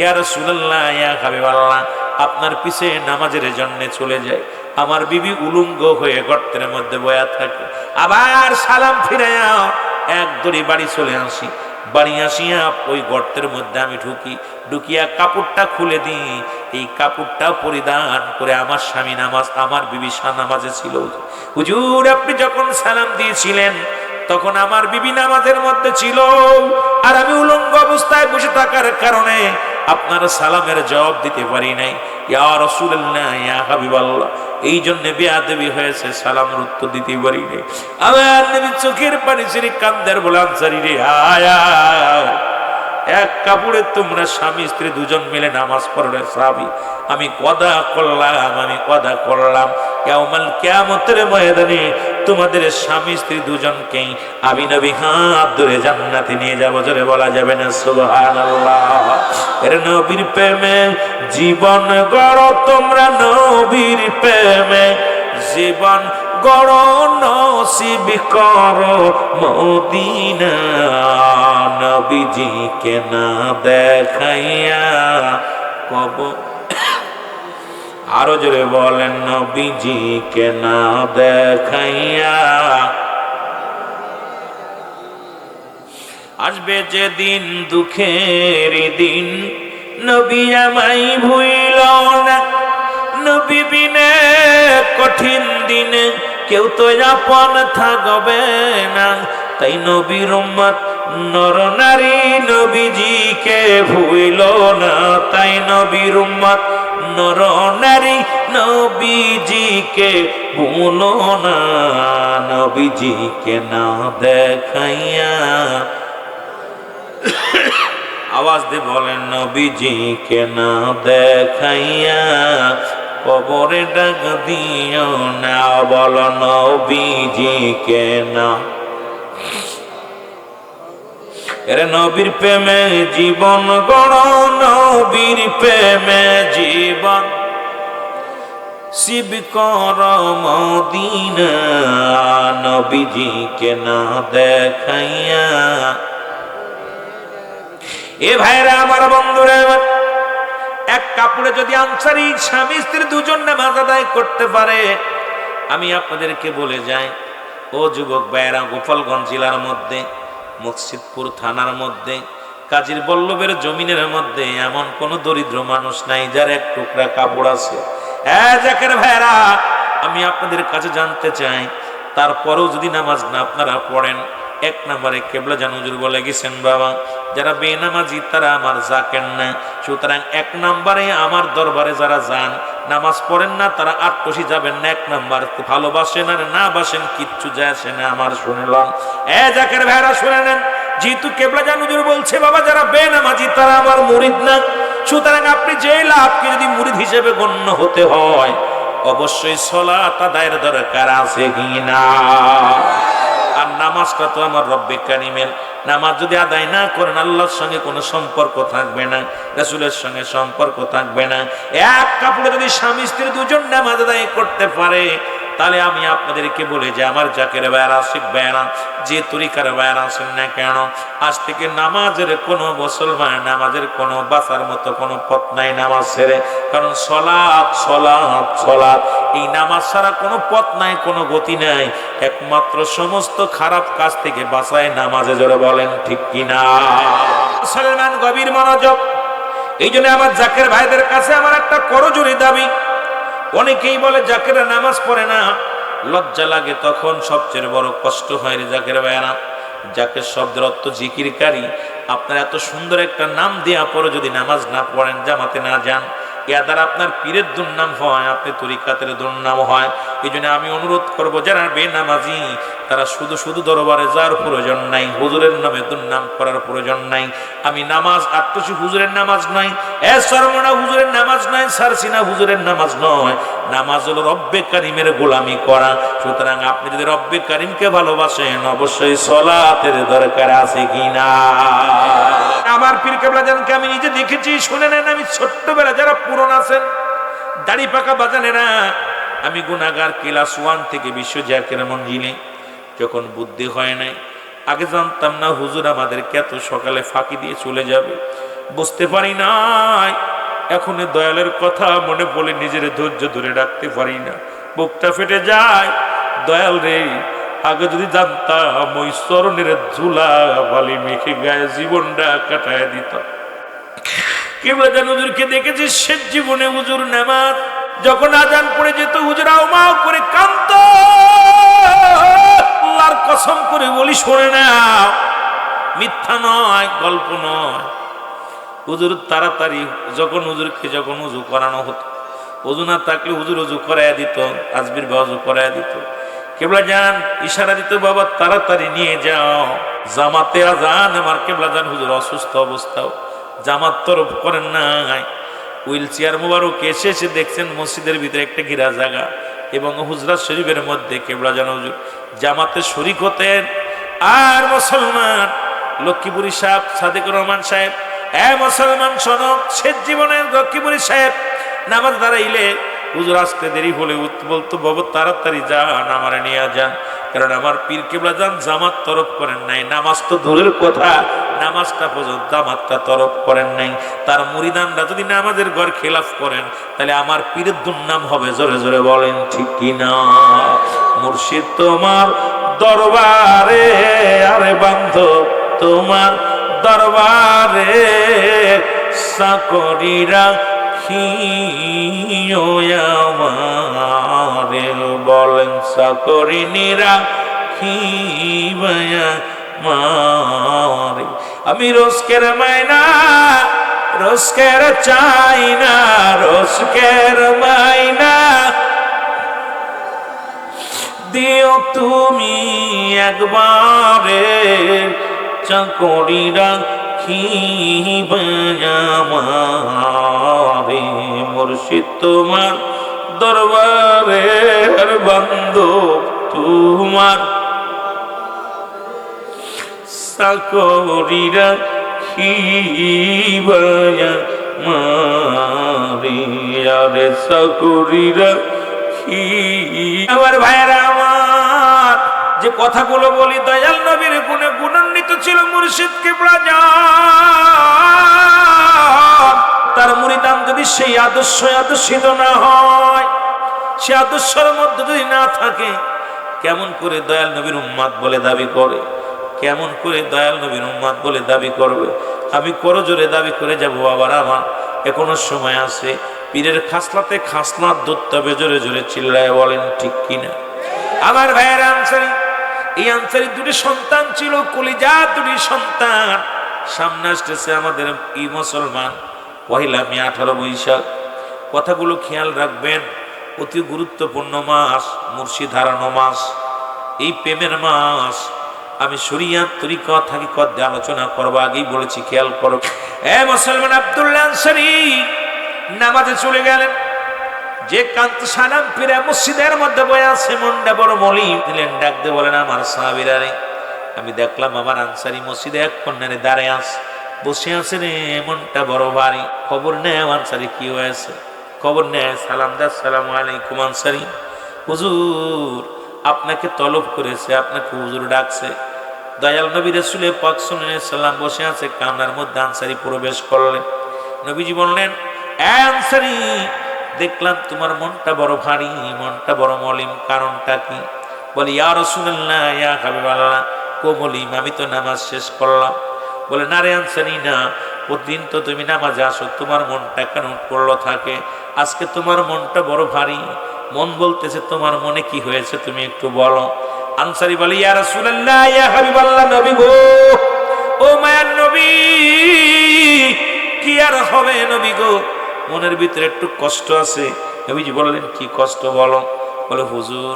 ইয়া রাসূলুল্লাহ, ইয়া হাবিবাল্লাহ আপনার পিছে নামাজের জন্য চলে যাই। আমার বিবি উলঙ্গ হয়ে গর্তের মধ্যে বয়া থাকে। আবার সালাম ফিরাইয়া এক দড়ি বাড়ি চলে আসি। বাড়ি আসিয়া ওই গর্তের মধ্যে আমি ঢুকিয়া কাপড়টা খুলে দিই। এই কাপড়টা পরিধান করে আমার স্বামী আমার বিবি নামাজে ছিল। হুজুর, আপনি যখন সালাম দিয়েছিলেন তখন আমার বিবি নামাজের মধ্যে ছিল, আর আমি উলঙ্গ অবস্থায় বসে থাকার কারণে আপনার সালামের জবাব দিতে পারি নাই। ইয়া রাসূলুল্লাহ, ইয়া হাবিবাল্লাহ, এই জন্য বেয়াদবি হয়েছে, সালামের উত্তর দিতে পারি নাই। আমার নবী চোখের পানি ছেড়ে কান্দার বলে, আনসারী রে, আয়া এক কাপড়ে তোমরা স্বামী স্ত্রী দুজন মিলে নামাজ পড়লে সাহাবী, আমি কদা করলাম। কিয়ামতের ময়দানে তোমাদের স্বামী স্ত্রী দুজনকেই আমি নবী হাত ধরে জান্নাতে নিয়ে যাবো। জোরে বলা যাবে না সুবহানাল্লাহ। এর নবীর প্রেমে জীবন গড়ো তোমরা, নবীর প্রেমে জীবন গড়ো, নসিব করো মদিনা। নবীজিকে না দেখাইয়া কব, আরো জোরে বলেন, নবীজিকে না দেখাইয়া আসবে যেদিন দুঃখের দিন, নবী আমায় ভুইল না। নবী বিনে কঠিন দিনে কেউ তো আপন থাকবে না। তাই নবীর উম্মত নর নারী নবীজিকে ভুইল না। তাই নবীর উম্মত নর নারী নবীজিকে ভুলো না। নবীজিকে না দেখাইয়া, আওয়াজ দিয়ে বলেন, নবীজিকে না দেখাইয়া কবরে ডাক দিও না। বল নবীজিকে না। এরে নবীর প্রেমে জীবন গড়ো, নবীর প্রেমে জীবন শিব কর মদিনা। নবীজিকে না দেখাইয়া। এ ভাইরা আমার, বন্ধুরা আমার, এক কাপড়ে যদি আনসারী স্বামী স্ত্রী দুজন নামাজ আদায় করতে পারে, আমি আপনাদেরকে বলে যাই, ও যুবক ভাইরা, গোপালগঞ্জ জেলার মধ্যে মসজিদপুর থানার মধ্যে কাজীর বল্লভের জমিনের মধ্যে এমন কোন দরিদ্র মানুষ নাই যার এক টুকরা কাপড় আছে। জাকের ভাইরা, আমি আপনাদের কাছে জানতে চাই, তারপরেও যদি নামাজ না আপনারা পড়েন, এক নম্বরে কেবলা জান হুজুর বলে গেছেন, বাবা যারা বেনামাজি তারা আমার জাকের না। সুতরাং এক নম্বরে আমার দরবারে যারা যান নামাজ পড়েন না তারা আটকষি যাবেন না। এক নম্বর, ভালোবাসেন আর না বাসেন কিচ্ছু যায় আসে না আমার। শুনলাম জাকের ভাইরা, শুনে নেন, যেহেতু কেবলা জান হুজুর বলছে বাবা যারা বেনামাজি তারা আমার মুরিদ না, সুতরাং আপনি যে লাভকে যদি মুরিদ হিসেবে গণ্য হতে হয় অবশ্যই সালাত আদায়ের দরকার আছে কিনা। আর নামাজটা তো আমার রব্বে কারিমের, নামাজ যদি আদায় না করেন আল্লাহর সঙ্গে কোনো সম্পর্ক থাকবে না, রাসূলের সঙ্গে সম্পর্ক থাকবে না। এক কাপড়ে যদি স্বামী স্ত্রী দুজন নামাজ আদায় করতে পারে, তাহলে আমি আপনাদেরকে বলে যে আমার জাকের ভাইরা, আশিক ভাইরা, যে তরিকার ভাইরা আছেন না কেন, আজ থেকে নামাজের কোনো মুসলমান নামাজের কোনো বাঁচার মতো কোনো পথ নাই নামাজ ছেড়ে। কারণ সলাৎ সলাৎ সলাৎ, এই নামাজ ছাড়া কোনো পথ নাই, কোনো গতি নাই। একমাত্র সমস্ত খারাপ কাজ থেকে বাঁচায় নামাজে। জোরে বলেন ঠিক কিনা। মুসলমান গভীর মনোযোগ। এই জন্য আমার জাকের ভাইদের কাছে আমার একটা করজোড়ি দাবি। অনেকেই বলে জাকেরা নামাজ পড়ে না, লজ্জা লাগে, তখন সবচেয়ে বড় কষ্ট হয় রে জাকের ভাইরা। জাকের শব্দের অর্থ জিকিরকারী। আপনার এত সুন্দর একটা নাম দেওয়া পরে যদি নামাজ না পড়েন, জামাতে না যান, এ দ্বারা আপনার পীরের দুর্নাম হয়, আপনি তরিকাতের দুর্নাম হয়। এই জন্য আমি অনুরোধ করবো যারা বেনামাজি তারা শুধু শুধু দরবারে যাওয়ার প্রয়োজন নাই, হুজুরের নামে দুর্নাম করার প্রয়োজন নাই। আমি নামাজ আটটুসি হুজুরের নামাজ নয়, সরমনা হুজুরের নামাজ নয়, সারসিনা হুজুরের নামাজ নয়। নামাজ হলো রব্বে কারিমের গোলামি করা। সুতরাং আপনি যদি রব্বে কারিমকে ভালোবাসেন অবশ্যই সলাতের দরকার আছে কিনা। আমার পীর কেবলা জানকে আমি নিজে দেখেছি, শুনে নেন। আমি ছোট্টবেলা যারা পুরন আছেন, দাড়ি পাকা বাজানেরা, আমি গুনাহগার ক্লাস 1 থেকে বিশ্ব জাকের মঞ্জিলে যখন বুদ্ধি হয় নাই, আগে জানতাম না হুজুর আমাদেরকে এত সকালে ফাঁকি দিয়ে চলে যাবে, বুঝতে পারি নাই। এখন দয়ালের কথা মনে পড়লে নিজের ধৈর্য ধরে রাখতে পারি না, বুকটা ফেটে যায়। দয়াল রে, আগে যদি জানতাম ওই চরণের ধুলা বালি মেখে গায়ে জীবনটা কাটায় দিতাম। কেবলা জান হুজুরকে দেখেছি শেষ জীবনে হুজুর নামাজ যখন আজান পড়ে যেত, হুজুর আউমাও করে কাঁদতো। আল্লাহর কসম করে বলি, শোনে না, মিথ্যা নয়, গল্প নয়। হুজুর তাড়াতাড়ি যখন উজু করানো হতো, উজু না থাকলে হুজুর উজু করাইয়া দিত, তাসবির বা উজু করাইয়া দিত। কেবলা জান ইশারা দিত, বাবা তাড়াতাড়ি নিয়ে যাও জামাতে আজান। আমার কেবলা জান হুজুর অসুস্থ অবস্থাও জামাত তরফ করেন নাই, হুইল চেয়ার মোবারক এসে দেখছেন মসজিদের ভিতরে একটা ঘিরা জায়গা, এবং হুজরা শরীফের মধ্যে কেবলা যেন হুজুর জামাতে শরীক হতেন। আর মুসলমান লক্ষ্মীপুরী সাহেব সাদেকুর রহমান সাহেব, মুসলমান সনক শেষ জীবনের লক্ষ্মীপুরী সাহেব নামাজ দাঁড়াইলে হুজুর আসতে দেরি হলে বলতো বাবা তাড়াতাড়ি যান, আমারে নিয়ে যান, কারণ আমার পীর কেবলা যান জামাত তরফ করেন নাই। নামাজ তো দূরের কথা, নামাজটা পর্যন্ত জামাতটা তরফ করেন নাই। তার মুরিদানরা যদি নামাজের ঘর খেলাফ করেন তাহলে আমার পীরের দুর্নাম হবে। জোরে জোরে বলেন ঠিক কিনা? মুর্শিদ তোমার দরবারে, আরে বান্ধব তোমার দরবারে চাকরিরা আমারে, বলেন চাকরিনীরা মারে। আমি রোজকের মাইনা রোজকের চাই না, রোজকের মাইনা দিও তুমি একবারে, চাকরিরা আমারে। মুর্শিদ তোমার দরবারে বান্ধব তোমার চাকরিরা মারে, আরে চাকরিরা আমার ভাইরা আমার যে কথাগুলো বলি দয়াল নবীর গুণে গুণান্বিত ছিল মুর্শিদ কিবলা জান। তার মুরিদান যদি সেই আদর্শ আদর্শিত না হয়, সে আদর্শের মধ্যে যদি না থাকে, কেমন করে দয়াল নবীর উম্মাত বলে দাবি করে? কেমন করে দয়াল নবীর উম্মাত বলে দাবি করবে? আমি করজোরে দাবি করে যাব বাবার আমার, এখনো সময় আছে। পীরের খাসলাতে খাসলাত ধরতে হবে। জোরে জোরে চিল্লায় বলেন ঠিক কিনা? আমার ভাইয়ের আনসারি, এই আনসারি দুটি সন্তান ছিল, কলিজা দুটি সন্তান। সামনে আসতেছে আমাদের এই মুসলমান পহিলা মে 18 বৈশাখ। কথাগুলো খেয়াল রাখবেন, অতি গুরুত্বপূর্ণ মাস, মুর্শিদ হারানো মাস, এই প্রেমের মাস। আমি শরিয়াত তরিকত হাকিকত দিয়ে আলোচনা করবো, আগেই বলেছি, খেয়াল করো। মুসলমান আব্দুল্লাহ আনসারী নামাজে চলে গেলেন। যে কান্ত সালাম ফিরে মসজিদের মধ্যে বয়ে আছে, মনটা বড় মলিন দিলেন। ডাক দিয়ে বলেন আমার সাহাবীরা রে, আমি দেখলাম আমার আনসারী মসজিদে এক কন্যারে দাঁড়ায় আছে, বসে আছে রে, মনটা বড় ভারী। খবর নেয় আনসারী কি হয়েছে? খবর নেয়, সালাম দা, আসসালামু আলাইকুম আনসারী, হুজুর আপনাকে তলব করেছে, আপনাকে হুজুর ডাকছে। দয়াল নবী রাসূল পাক সাল্লাল্লাহু আলাইহি সাল্লাম বসে আছে, কামরার মধ্যে আনসারী প্রবেশ করলেন। নবীজি বললেন, আনসারী দেখলাম তোমার মনটা বড় ভারী, মনটা বড় মলিন, কারণটা কি? বলি ইয়া রাসূলুল্লাহ, ইয়া হাবিবাল্লাহ, কোমলিম, আমি তো নামাজ শেষ করলাম। বলে না রে আনসারী না, প্রতিদিন তো তুমি নামাজে আসো, তোমার মনটা কেন পড়লো থাকে? আজকে তোমার মনটা বড় ভারী, মন বলতেছে তোমার মনে কি হয়েছে তুমি একটু বলো। আনসারী বলে ইয়া রাসূলুল্লাহ, ইয়া হাবিবাল্লাহ, নবী গো, ও মায়ার নবী, কি আর হবে নবী গো, মনের ভিতরে একটু কষ্ট আছে। নবীজি বললেন কি কষ্ট বলো? বলে হুজুর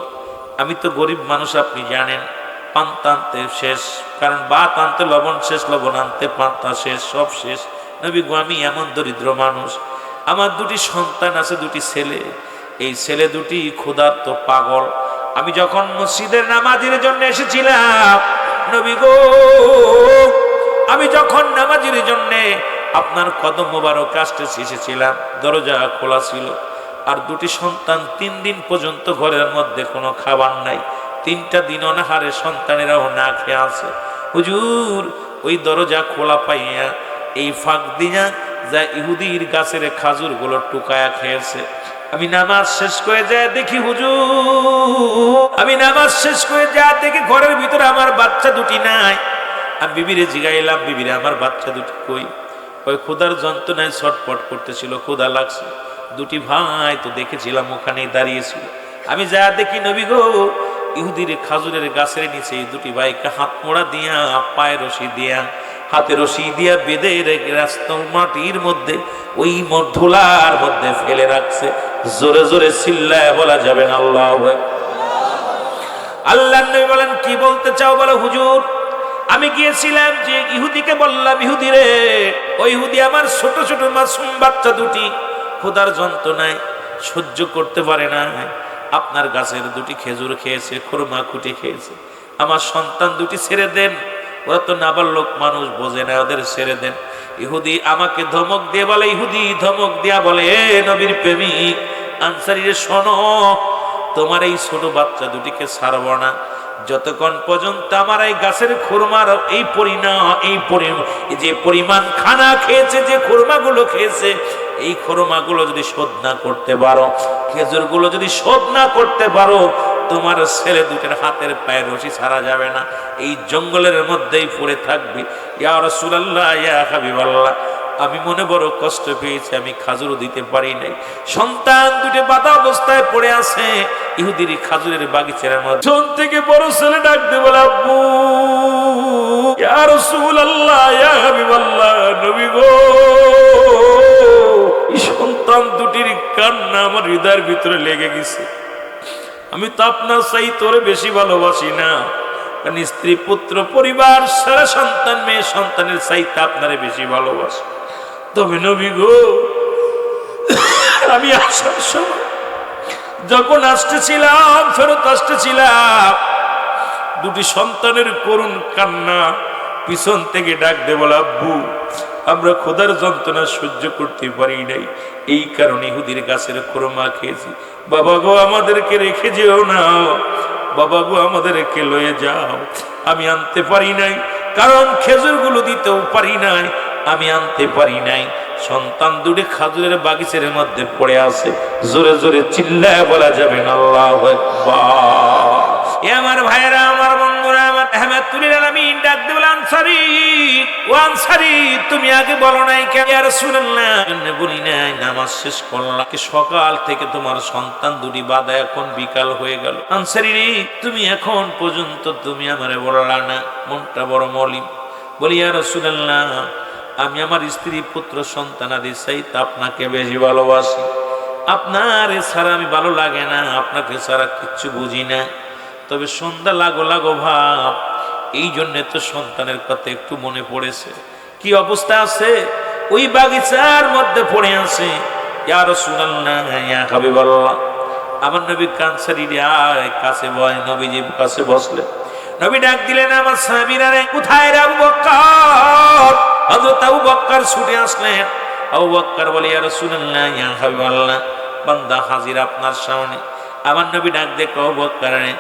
আমি তো গরিব মানুষ, আপনি জানেন, পান্তা আনতে শেষ, কারণ ভাত আনতে লবণ শেষ, লবণ আনতে পান্তা শেষ, সব শেষ। নবী গো আমি এমন দরিদ্র মানুষ, আমার দুটি সন্তান আছে, দুটি ছেলে, এই ছেলে দুটি ক্ষুধার্ত পাগল। আমি যখন মসজিদের নামাজের জন্য এসেছিলাম নবী গো, আমি যখন নামাজের জন্য আপনার কদম মোবারক আসতে এসেছিলাম, দরজা খোলা ছিল, আর দুটি সন্তান 3 দিন পর্যন্ত ঘরের মধ্যে কোনো খাবার নাই, 3টা দিন অনাহারে সন্তানেরাও না খেয়ে আছে। হুজুর ওই দরজা খোলা পাইয়া এই ফাঁক দিয়া যা ইহুদির গাছের খাজুর গুলো টুকায়া খেয়েছে। আমি নামাজ শেষ করে যায় দেখি হুজুর, আমি নামাজ শেষ করে যা দেখি ঘরের ভিতরে আমার বাচ্চা দুটি নাই। আমি বিবিরে জিগাইলাম, বিবিরে আমার বাচ্চা দুটি কই? ওই ক্ষুধার যন্ত্রণায় ছটফট করতেছিল, ক্ষুধা লাগছে। দুটি ভাই তো দেখেছিলাম ওখানেই দাঁড়িয়েছিল। আমি যা দেখি নবী গো, ইহুদির খাজুরের গাছের নিচে এই দুটি ভাইকে হাত মোড়া দিয়া, পায়ে রশি দিয়া, হাতে রশি দিয়া বেঁধে রাস্তা মাটির মধ্যে ওই ধুলার মধ্যে ফেলে রাখছে। জোরে জোরে চিল্লায় বলা যাবে না আল্লাহু আকবার। আল্লাহর নবী বলেন কি বলতে চাও? বলে হুজুর আমি গিয়েছিলাম যে ইহুদিকে বললাম, ইহুদি রে, ওই ইহুদি আমার ছোট ছোট মাসুম বাচ্চা দুটি ক্ষুধার যন্ত্রণায় সহ্য করতে পারে না, আপনার গাছের দুটি খেজুর খেয়েছে, খুরমা কুটি খেয়েছে, আমার সন্তান দুটি ছেড়ে দেন, ওরা তো নাবালক মানুষ, বোঝে না, ওদের ছেড়ে দেন। ইহুদি আমাকে ধমক দিয়ে বলে, ইহুদি ধমক দিয়া বলে, এ নবীর প্রেমিক আনসারীরে শোনো, তোমার এই ছোট বাচ্চা দুটিকে ছাড়ব না যতক্ষণ পর্যন্ত আমার এই গাছের খুরমার যে পরিমাণ খানা খেয়েছে, যে খুরমাগুলো খেয়েছে, এই খুরমাগুলো যদি শোধ না করতে পারো, খেজুরগুলো যদি শোধ না করতে পারো, তোমার ছেলে দুটের হাতের পায়ে রশি ছাড়া যাবে না, এই জঙ্গলের মধ্যেই পড়ে থাকবি। ইয়া রাসূলুল্লাহ, ইয়া হাবিবাল্লাহ, আমি মনে বড় কষ্ট পেয়েছি, আমি খাজুর দিতে পারি নাই। সন্তান দুটো বাঁধা অবস্থায় পড়ে আছে ইহুদির খাজুরের বাগিচার মধ্যে। জন থেকে বড় ছেলে ডাক দিয়ে বলে, আব্বু, ইয়া রাসূলুল্লাহ, ইয়া হাবিবাল্লাহ, নবী গো, এই সন্তান দুটির কান্না আমার হৃদয়ের ভিতরে লেগে গেছে। আমি তো আপনার চাই তোরে বেশি ভালোবাসি না, কারণ স্ত্রী পুত্র পরিবার সারা সন্তান মেয়ে সন্তানের চাইতে আপনারে বেশি ভালোবাসি। তবে নবী গো, আমি আসার সময় যখন আসতেছিলাম, ফেরত আসতেছিলাম, দুটি সন্তানের করুণ কান্না পিছন থেকে ডাক দে বলে, আব্বু, আমরা খোদার যন্ত্রণা সহ্য করতে পারি নাই, এই কারণে ইহুদির গাছের খুরমা খেয়েছি। বাবা গো, আমাদেরকে রেখে যেও না, বাবা গো, আমাদেরকে লয়ে যাও। আমি আনতে পারি নাই, কারণ খেজুরগুলো দিতেও পারি নাই, আমি আনতে পারি নাই। সন্তান দুটি খাজুরের বাগিচার মধ্যে পড়ে আছে, জোরে জোরে চিল্লায় বলা যাবে না আল্লাহু আকবার। এ আমার ভাইরা, আমার বন্ধুরা, আমার আহমেদুল আলামিন ডাক দিয়ে বলে, আনসারী, ও আনসারী, তুমি আগে বলো নাই কেন? ইয়া রাসূলুল্লাহ, বলি নাই, নামাজ শেষ করলাম, সকাল থেকে তোমার সন্তান দুটি বাঁধা, এখন বিকাল হয়ে গেল। আনসারী রে, তুমি এখন পর্যন্ত তুমি আমারে বললা না, মনটা বড় মলিন। বলি, ইয়া রাসূলুল্লাহ, আমি আমার স্ত্রী পুত্র সন্তানাদি চাইতে আপনাকে বেশি ভালোবাসি, আপনার ছাড়া আমি ভালো লাগে না, আপনাকে ছাড়া কিচ্ছু বুঝি না। তবে সন্ধ্যা লাগো লাগো ভাব, এই জন্যে তো সন্তানের কথা একটু মনে পড়েছে। কি অবস্থা আছে, ওই বাগিচার মধ্যে পড়ে আছে। ইয়া রাসূলুল্লাহ, ইয়া হাবিবাল্লাহ, আমার নবী কানসারী আয় কাছে বয়। নবীজি কাছে বসলে নবী ডাক দিলেন, আমার সাহাবীরা রে, কোথায় রে আবু বকর? হযরত আবু বকর ছুটে আসলেন। আবু বকর বলে, ইয়া রাসূলুল্লাহ, ইয়া হাবিবাল্লাহ, বান্দা হাজির আপনার সামনে। আমার নবী ডাক দিয়ে, আবু বকর রে,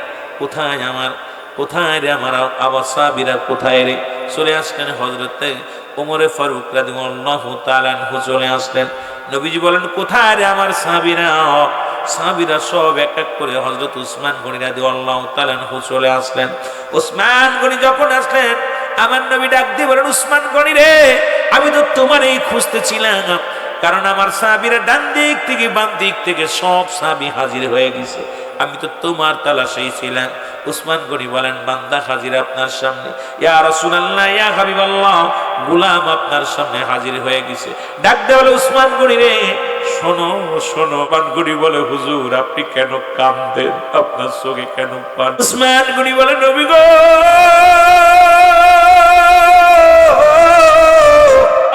কোথায় রে আমার আবার সাহাবীরা, কোথায় রে? চলে আসলেন হযরত ওমরে ফারুক রাদিয়াল্লাহু তাআলা আনহু চলে আসলেন। নবীজি বলেন, কোথায় রে আমার সাহাবীরা? সাহাবীরা সব এক এক করে হযরত উসমান গনি রাদিয়াল্লাহু তাআলা আনহু চলে আসলেন। উসমান গনি যখন আসলেন, আমার নবী ডাক দিয়ে বলেন, উসমান গনি রে, আমি তো তোমারই খুঁজতেছিলাম, কারণ আমার সাহাবীরা ডান দিক থেকে বাম দিক থেকে সব সাহাবী হাজির হয়ে গেছে, আমি তো তোমার তালাশেই ছিলাম। উসমান গনি বলেন, বান্দা হাজির আপনার সামনে। ইয়া রাসূলুল্লাহ, ইয়া হাবিবাল্লাহ, গোলাম আপনার সামনে হাজির হয়ে গেছে। ডাক দিয়ে বলে, উসমান গনি রে, শোনো শোনো। উসমান গনি বলে, হুজুর, আপনি কেন কাঁদেন? আপনার চোখে কেন পানি? উসমান গনি বলে, নবী গো,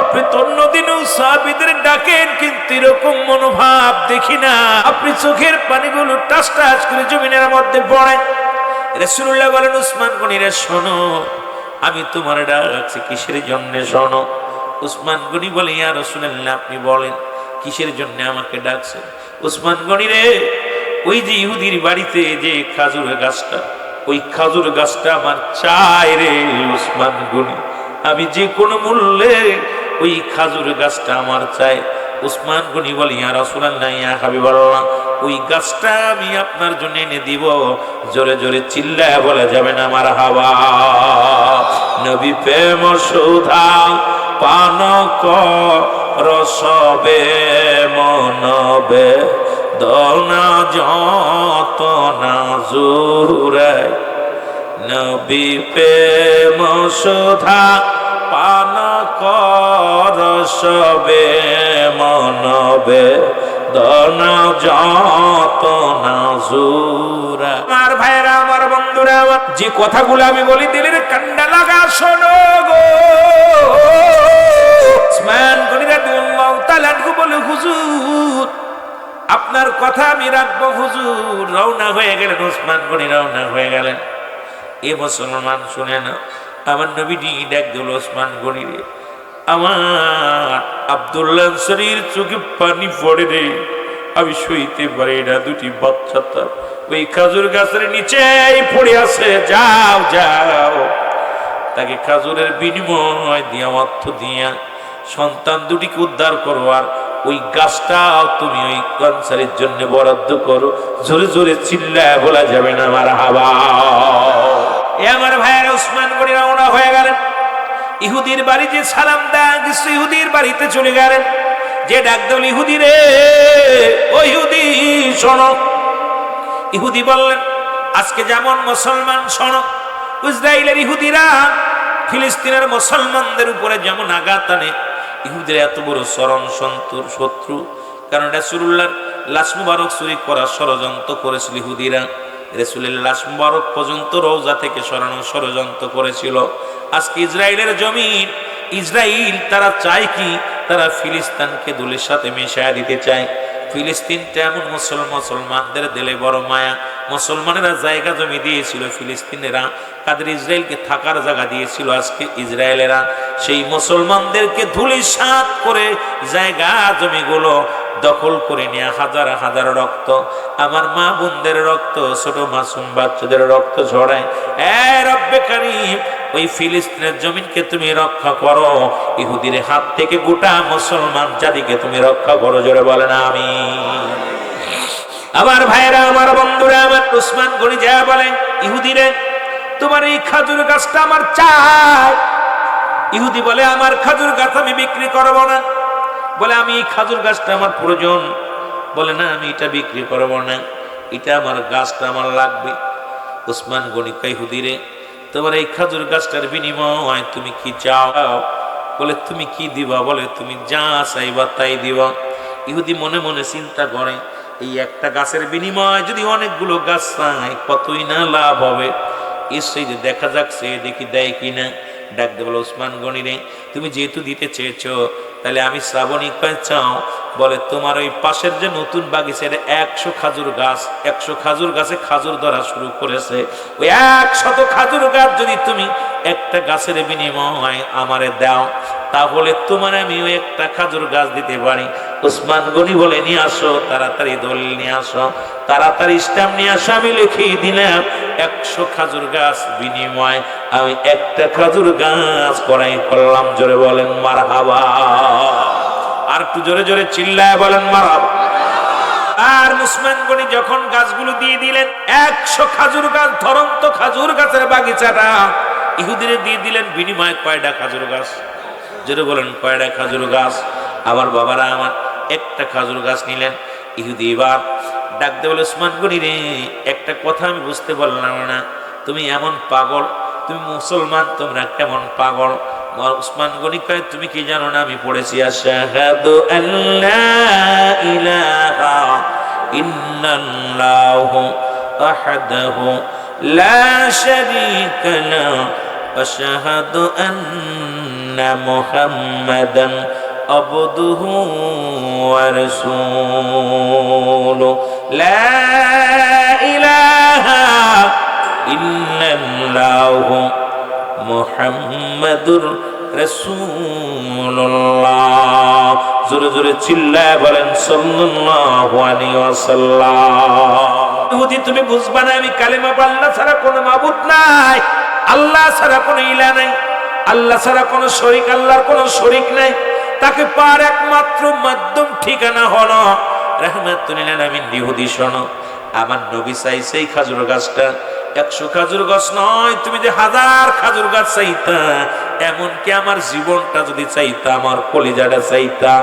আপনি তো অন্যদিনও সাহাবীদের ডাকেন, কিন্তু এরকম মনোভাব দেখি না। আপনি চোখের পানিগুলো টাস টাস করে জমিনের মধ্যে পড়েন। রাসূলুল্লাহ বলেন, উসমান গনি রে, শোনো, আমি তোমার ডাকছি কিসের জন্য? শোনো। উসমান গনি বলে, ইয়া রাসূলুল্লাহ, আপনি বলেন কিসের জন্য আমাকে ডাকছেন? উসমান গনি রে, ওই যে ইহুদির বাড়িতে যে খাজুর গাছটা, ওই খাজুর গাছটা আমার চাই রে উসমান গনি, আমি যে কোনো মূল্যে ওই খাজুর গাছটা আমার চাই। উসমান গনি বলে, ইয়া রাসূলুল্লাহ, ইয়া হাবিবাল্লাহ, ওই গাছটা আমি আপনার জন্য এনে দিব। জোরে জোরে চিল্লায় বলা যাবে না মারহাবা। নবী প্রেম সুধা পান রসবে মনবে, দনা যত না জুরে। নবী প্রেম সুধা পান রসবে মনবে, দনা যত না জুরে। আমার ভাইরা, আমার বন্ধুরা, যে কথাগুলো আমি বলি দিলের কান্ডা লাগা, শোনো গো। উসমান গনি রাদিয়াল্লাহু তাআলা আনহু বলে, হুজুর, আপনার কথা আমি রাখবো হুজুর, রওনা হয়ে গেলেন, ওসমান গনি রওনা হয়ে গেলেন। এ মুসলমান শুনে না, আমার নবীজি ডাক দিল ওসমান গনি রে, আমার আব্দুল্লাহ আনসারীর চোখে পানি পড়ে রে, আমি সইতে পারি না। দুটি বাচ্চা তার ওই খাজুর গাছের নিচেই পড়ে আছে, যাও যাও তাকে খাজুরের বিনিময় দিয়া, অর্থ দিয়া সন্তান দুটিকে উদ্ধার করো, আর ওই গাছটাও তুমি ওই আনসারীর জন্য বরাদ্দ করো। জোরে জোরে চিল্লায় বলা যাবে না মারহাবা। এ আমার ভাইয়েরা, ওসমান গনি রওনা হয়ে গেলেন। ইহুদির বাড়িতে সালাম দেয়া গেছে, ইহুদির বাড়িতে চলে গেলেন। যে ডাক দিল, ইহুদি রে, ও ইহুদি শোনো। ইহুদি বললেন, আজকে যেমন মুসলমান শোনো, ইসরায়েলের ইহুদিরা ফিলিস্তিনের মুসলমানদের উপরে যেমন আঘাত আনে, ইহুদিরা এত বড় চরম শত্রু। কারণ রাসূলুল্লাহর লাশ মুবারক চুরি করার ষড়যন্ত্র করেছিল ইহুদিরা। রাসূলের লাশ মুবারক পর্যন্ত রওজা থেকে সরানোর ষড়যন্ত্র করেছিল। আজকে ইসরায়েলের জমিন, ইসরায়েল তারা চায় কি, তারা ফিলিস্তিনকে ধুলির সাথে মিশিয়ে দিতে চায়। ফিলিস্তিনটা এমন মুসলমানদের দিলে বড় মায়া। মুসলমানেরা জায়গা জমি দিয়েছিল, ফিলিস্তিনেরা তাদের ইসরায়েলকে থাকার জায়গা দিয়েছিল। আজকে ইসরায়েলেরা সেই মুসলমানদেরকে ধূলিসাৎ করে জায়গা জমিগুলো দখল করে নিয়ে হাজার হাজার রক্ত, আমার মা বোনদের রক্ত, ছোট মাসুম বাচ্চাদের রক্ত ঝরায়। এ রব্বে কারীম, ওই ফিলিস্তিনের জমিনকে তুমি রক্ষা করো, ইহুদির হাত থেকে গোটা মুসলমান জাতিকে তুমি রক্ষা করো। জোরে বলেন আমিন। আমার ভাইরা, আমার বন্ধুরা, আমার ওসমান গনি যা বলেন, ইহুদিরে তোমার এই খাজুর গাছটা আমার চাই। ইহুদি বলে, আমার খাজুর গাছ আমি বিক্রি করব না। বলে, আমি এই খাজুর গাছটা আমার প্রয়োজন। বলে, না আমি এটা বিক্রি করব না, এটা আমার গাছটা আমার লাগবে। ওসমান গনি কয়, ইহুদিরে তোমার এই খাজুর গাছটার বিনিময় তুমি কি চাও? বলে, তুমি কি দিবা? বলে, তুমি যা চাইবা তাই দিবা। ইহুদি মনে মনে চিন্তা করে, এই একটা গাছের বিনিময় যদি অনেকগুলো গাছ চাই, কতই না লাভ হবে। এসে দেখা যাক, সে দেখি দেয় কিনা। ডাক দে বলে, ওসমান গনি রে, তুমি যেহেতু দিতে চেয়েছো, তাহলে আমি শ্রাবণী কয় চাও? বলে, তোমার ওই পাশের যে নতুন বাগিচার 100 খাজুর গাছ, 100 খাজুর গাছে খাজুর ধরা শুরু করেছে, ওই 100 খাজুর গাছ যদি তুমি একটা গাছের বিনিময় আমারে দাও, তাহলে তোমার আমি ওই একটা খাজুর গাছ দিতে পারি। ওসমান গনি বলে, নিয়ে আসো, তাড়াতাড়ি দলিল নিয়ে আসো, তাড়াতাড়ি স্ট্যাম্প নিয়ে আসো। আমি লিখিয়ে দিলাম 100 খাজুর গাছ বিনিময় আমি একটা খাজুর গাছ করাই করলাম। জোরে বলেন মারহাবা। আর একটু জোরে জোরে চিল্লায় বলেন মারহাবা। আর ওসমান গনি যখন গাছগুলো দিয়ে দিলেন, 100 খাজুর গাছ, ধরন্ত খাজুর গাছের বাগিচাটা ইহুদিরে দিয়ে দিলেন। বিনিময় কয়টা খাজুর গাছ? জোরে বলেন, কয়টা খাজুর গাছ? আমার বাবারা আমার, একটা খাজুর গাছ নিলেন। ইহুদি এবার ডাক দে বলে, ওসমান গনি রে, একটা কথা আমি বুঝতে পারলাম না, তুমি এমন পাগল, তুমি মুসলমান, তোমরা কেমন পাগল? ওসমান গনি কয়, তুমি কি জানো না আমি পড়েছি আশহাদু আল্লা ইলাহা ইল্লাল্লাহু ওয়াহদাহু লা শারীকা লাহু ওয়া আশহাদু আন্না মুহাম্মাদান আবদুহু ওয়া রাসূলুহু লা ইলাহা ইল্লাল্লাহু মুহাম্মাদুর রাসূলুল্লাহ। জোরে জোরে চিল্লায় বলেন সাল্লাল্লাহু আলাইহি ওয়াসাল্লাম। ইহুদি, তুমি বুঝবা না, আমি কালেমা আল্লাহ ছাড়া কোনো মাবুদ নাই, আল্লাহ ছাড়া কোনো ইলাহ নাই, আল্লাহ ছাড়া কোনো শরীক, আল্লাহর কোনো শরীক নাই, তাকে পার একমাত্র মাধ্যম ঠিকানা হলো রাহমাতুল লিল আলামিন। ইহুদি শোনো, আমার নবী চাইছে এই খাজুর গাছটা 100 খাজুর গাছ নয়, তুমি যে 1000 খাজুর গাছ চাইতা, এমনকি আমার জীবনটা যদি চাইতা, আমার কলিজাটা চাইতা,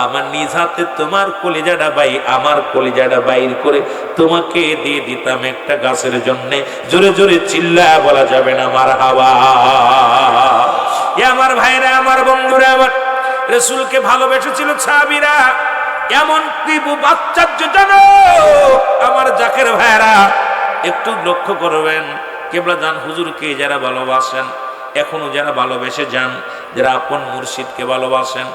আমার নিজ হাতে তোমার কলিজাটা আমার কলিজাটা বাইর করে তোমাকে দিয়ে দিতাম একটা গাছের জন্য। জোরে জোরে চিল্লা বলা যাবে না মারহাবা। আমার ভাইরা, আমার বন্ধুরা, আমার রাসূলকে ভালোবেসেছিল সাহাবীরা। এমন কি বাচ্চার্য জানো আমার জাকের ভাইরা, একটু লক্ষ্য করবেন, কেবলা জান হুজুরকে যারা ভালোবাসেন, এখনো যারা ভালোবেসে যান, যারা আপন মুর্শিদকে ভালোবাসেন,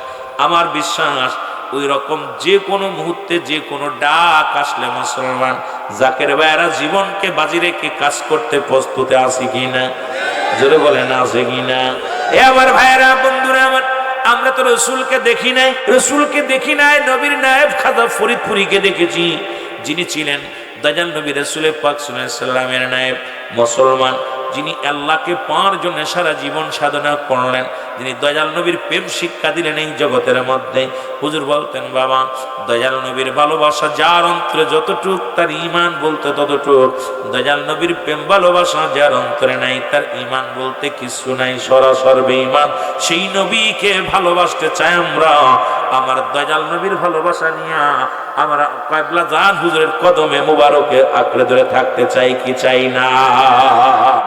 আমার বিশ্বাস ওই রকম যে কোনো মুহূর্তে যে কোনো ডাক আসলে মুসলমান জাকের ভাইয়েরা জীবনকে বাজি রেখে কাজ করতে প্রস্তুত আছি কিনা? জোরে বলেন আছে কিনা? এ আমার ভাইয়েরা, বন্ধুরা আমার, আমরা তো রসুলকে দেখি নাই, নবীর নায়েব খাজা ফরিদপুরীকে দেখেছি, যিনি ছিলেন দয়াল নবী রাসূল পাক সাল্লাল্লাহু আলাইহি ওয়াসাল্লামের নায়েব, মুসলমান, যিনি আল্লাহকে পাওয়ার জন্য সারা জীবন সাধনা করলেন, যিনি দয়াল নবীর প্রেম শিক্ষা দিলেন এই জগতের মধ্যে। হুজুর বলতেন, বাবা, দয়াল নবীর ভালোবাসা যার অন্তরে যতটুক, তার ঈমান বলতে ততটুক। দয়াল নবীর প্রেম ভালোবাসা যার অন্তরে নাই, তার ঈমান বলতে কিছু নাই, সরাসর বেঈমান। সেই নবীকে ভালোবাসতে চাই আমরা। আমার দয়াল নবীর ভালোবাসা নিয়ে আমরা কিবলা জান হুজুরের কদমে মুবারকে আঁকড়ে ধরে থাকতে চাই কি চাই না?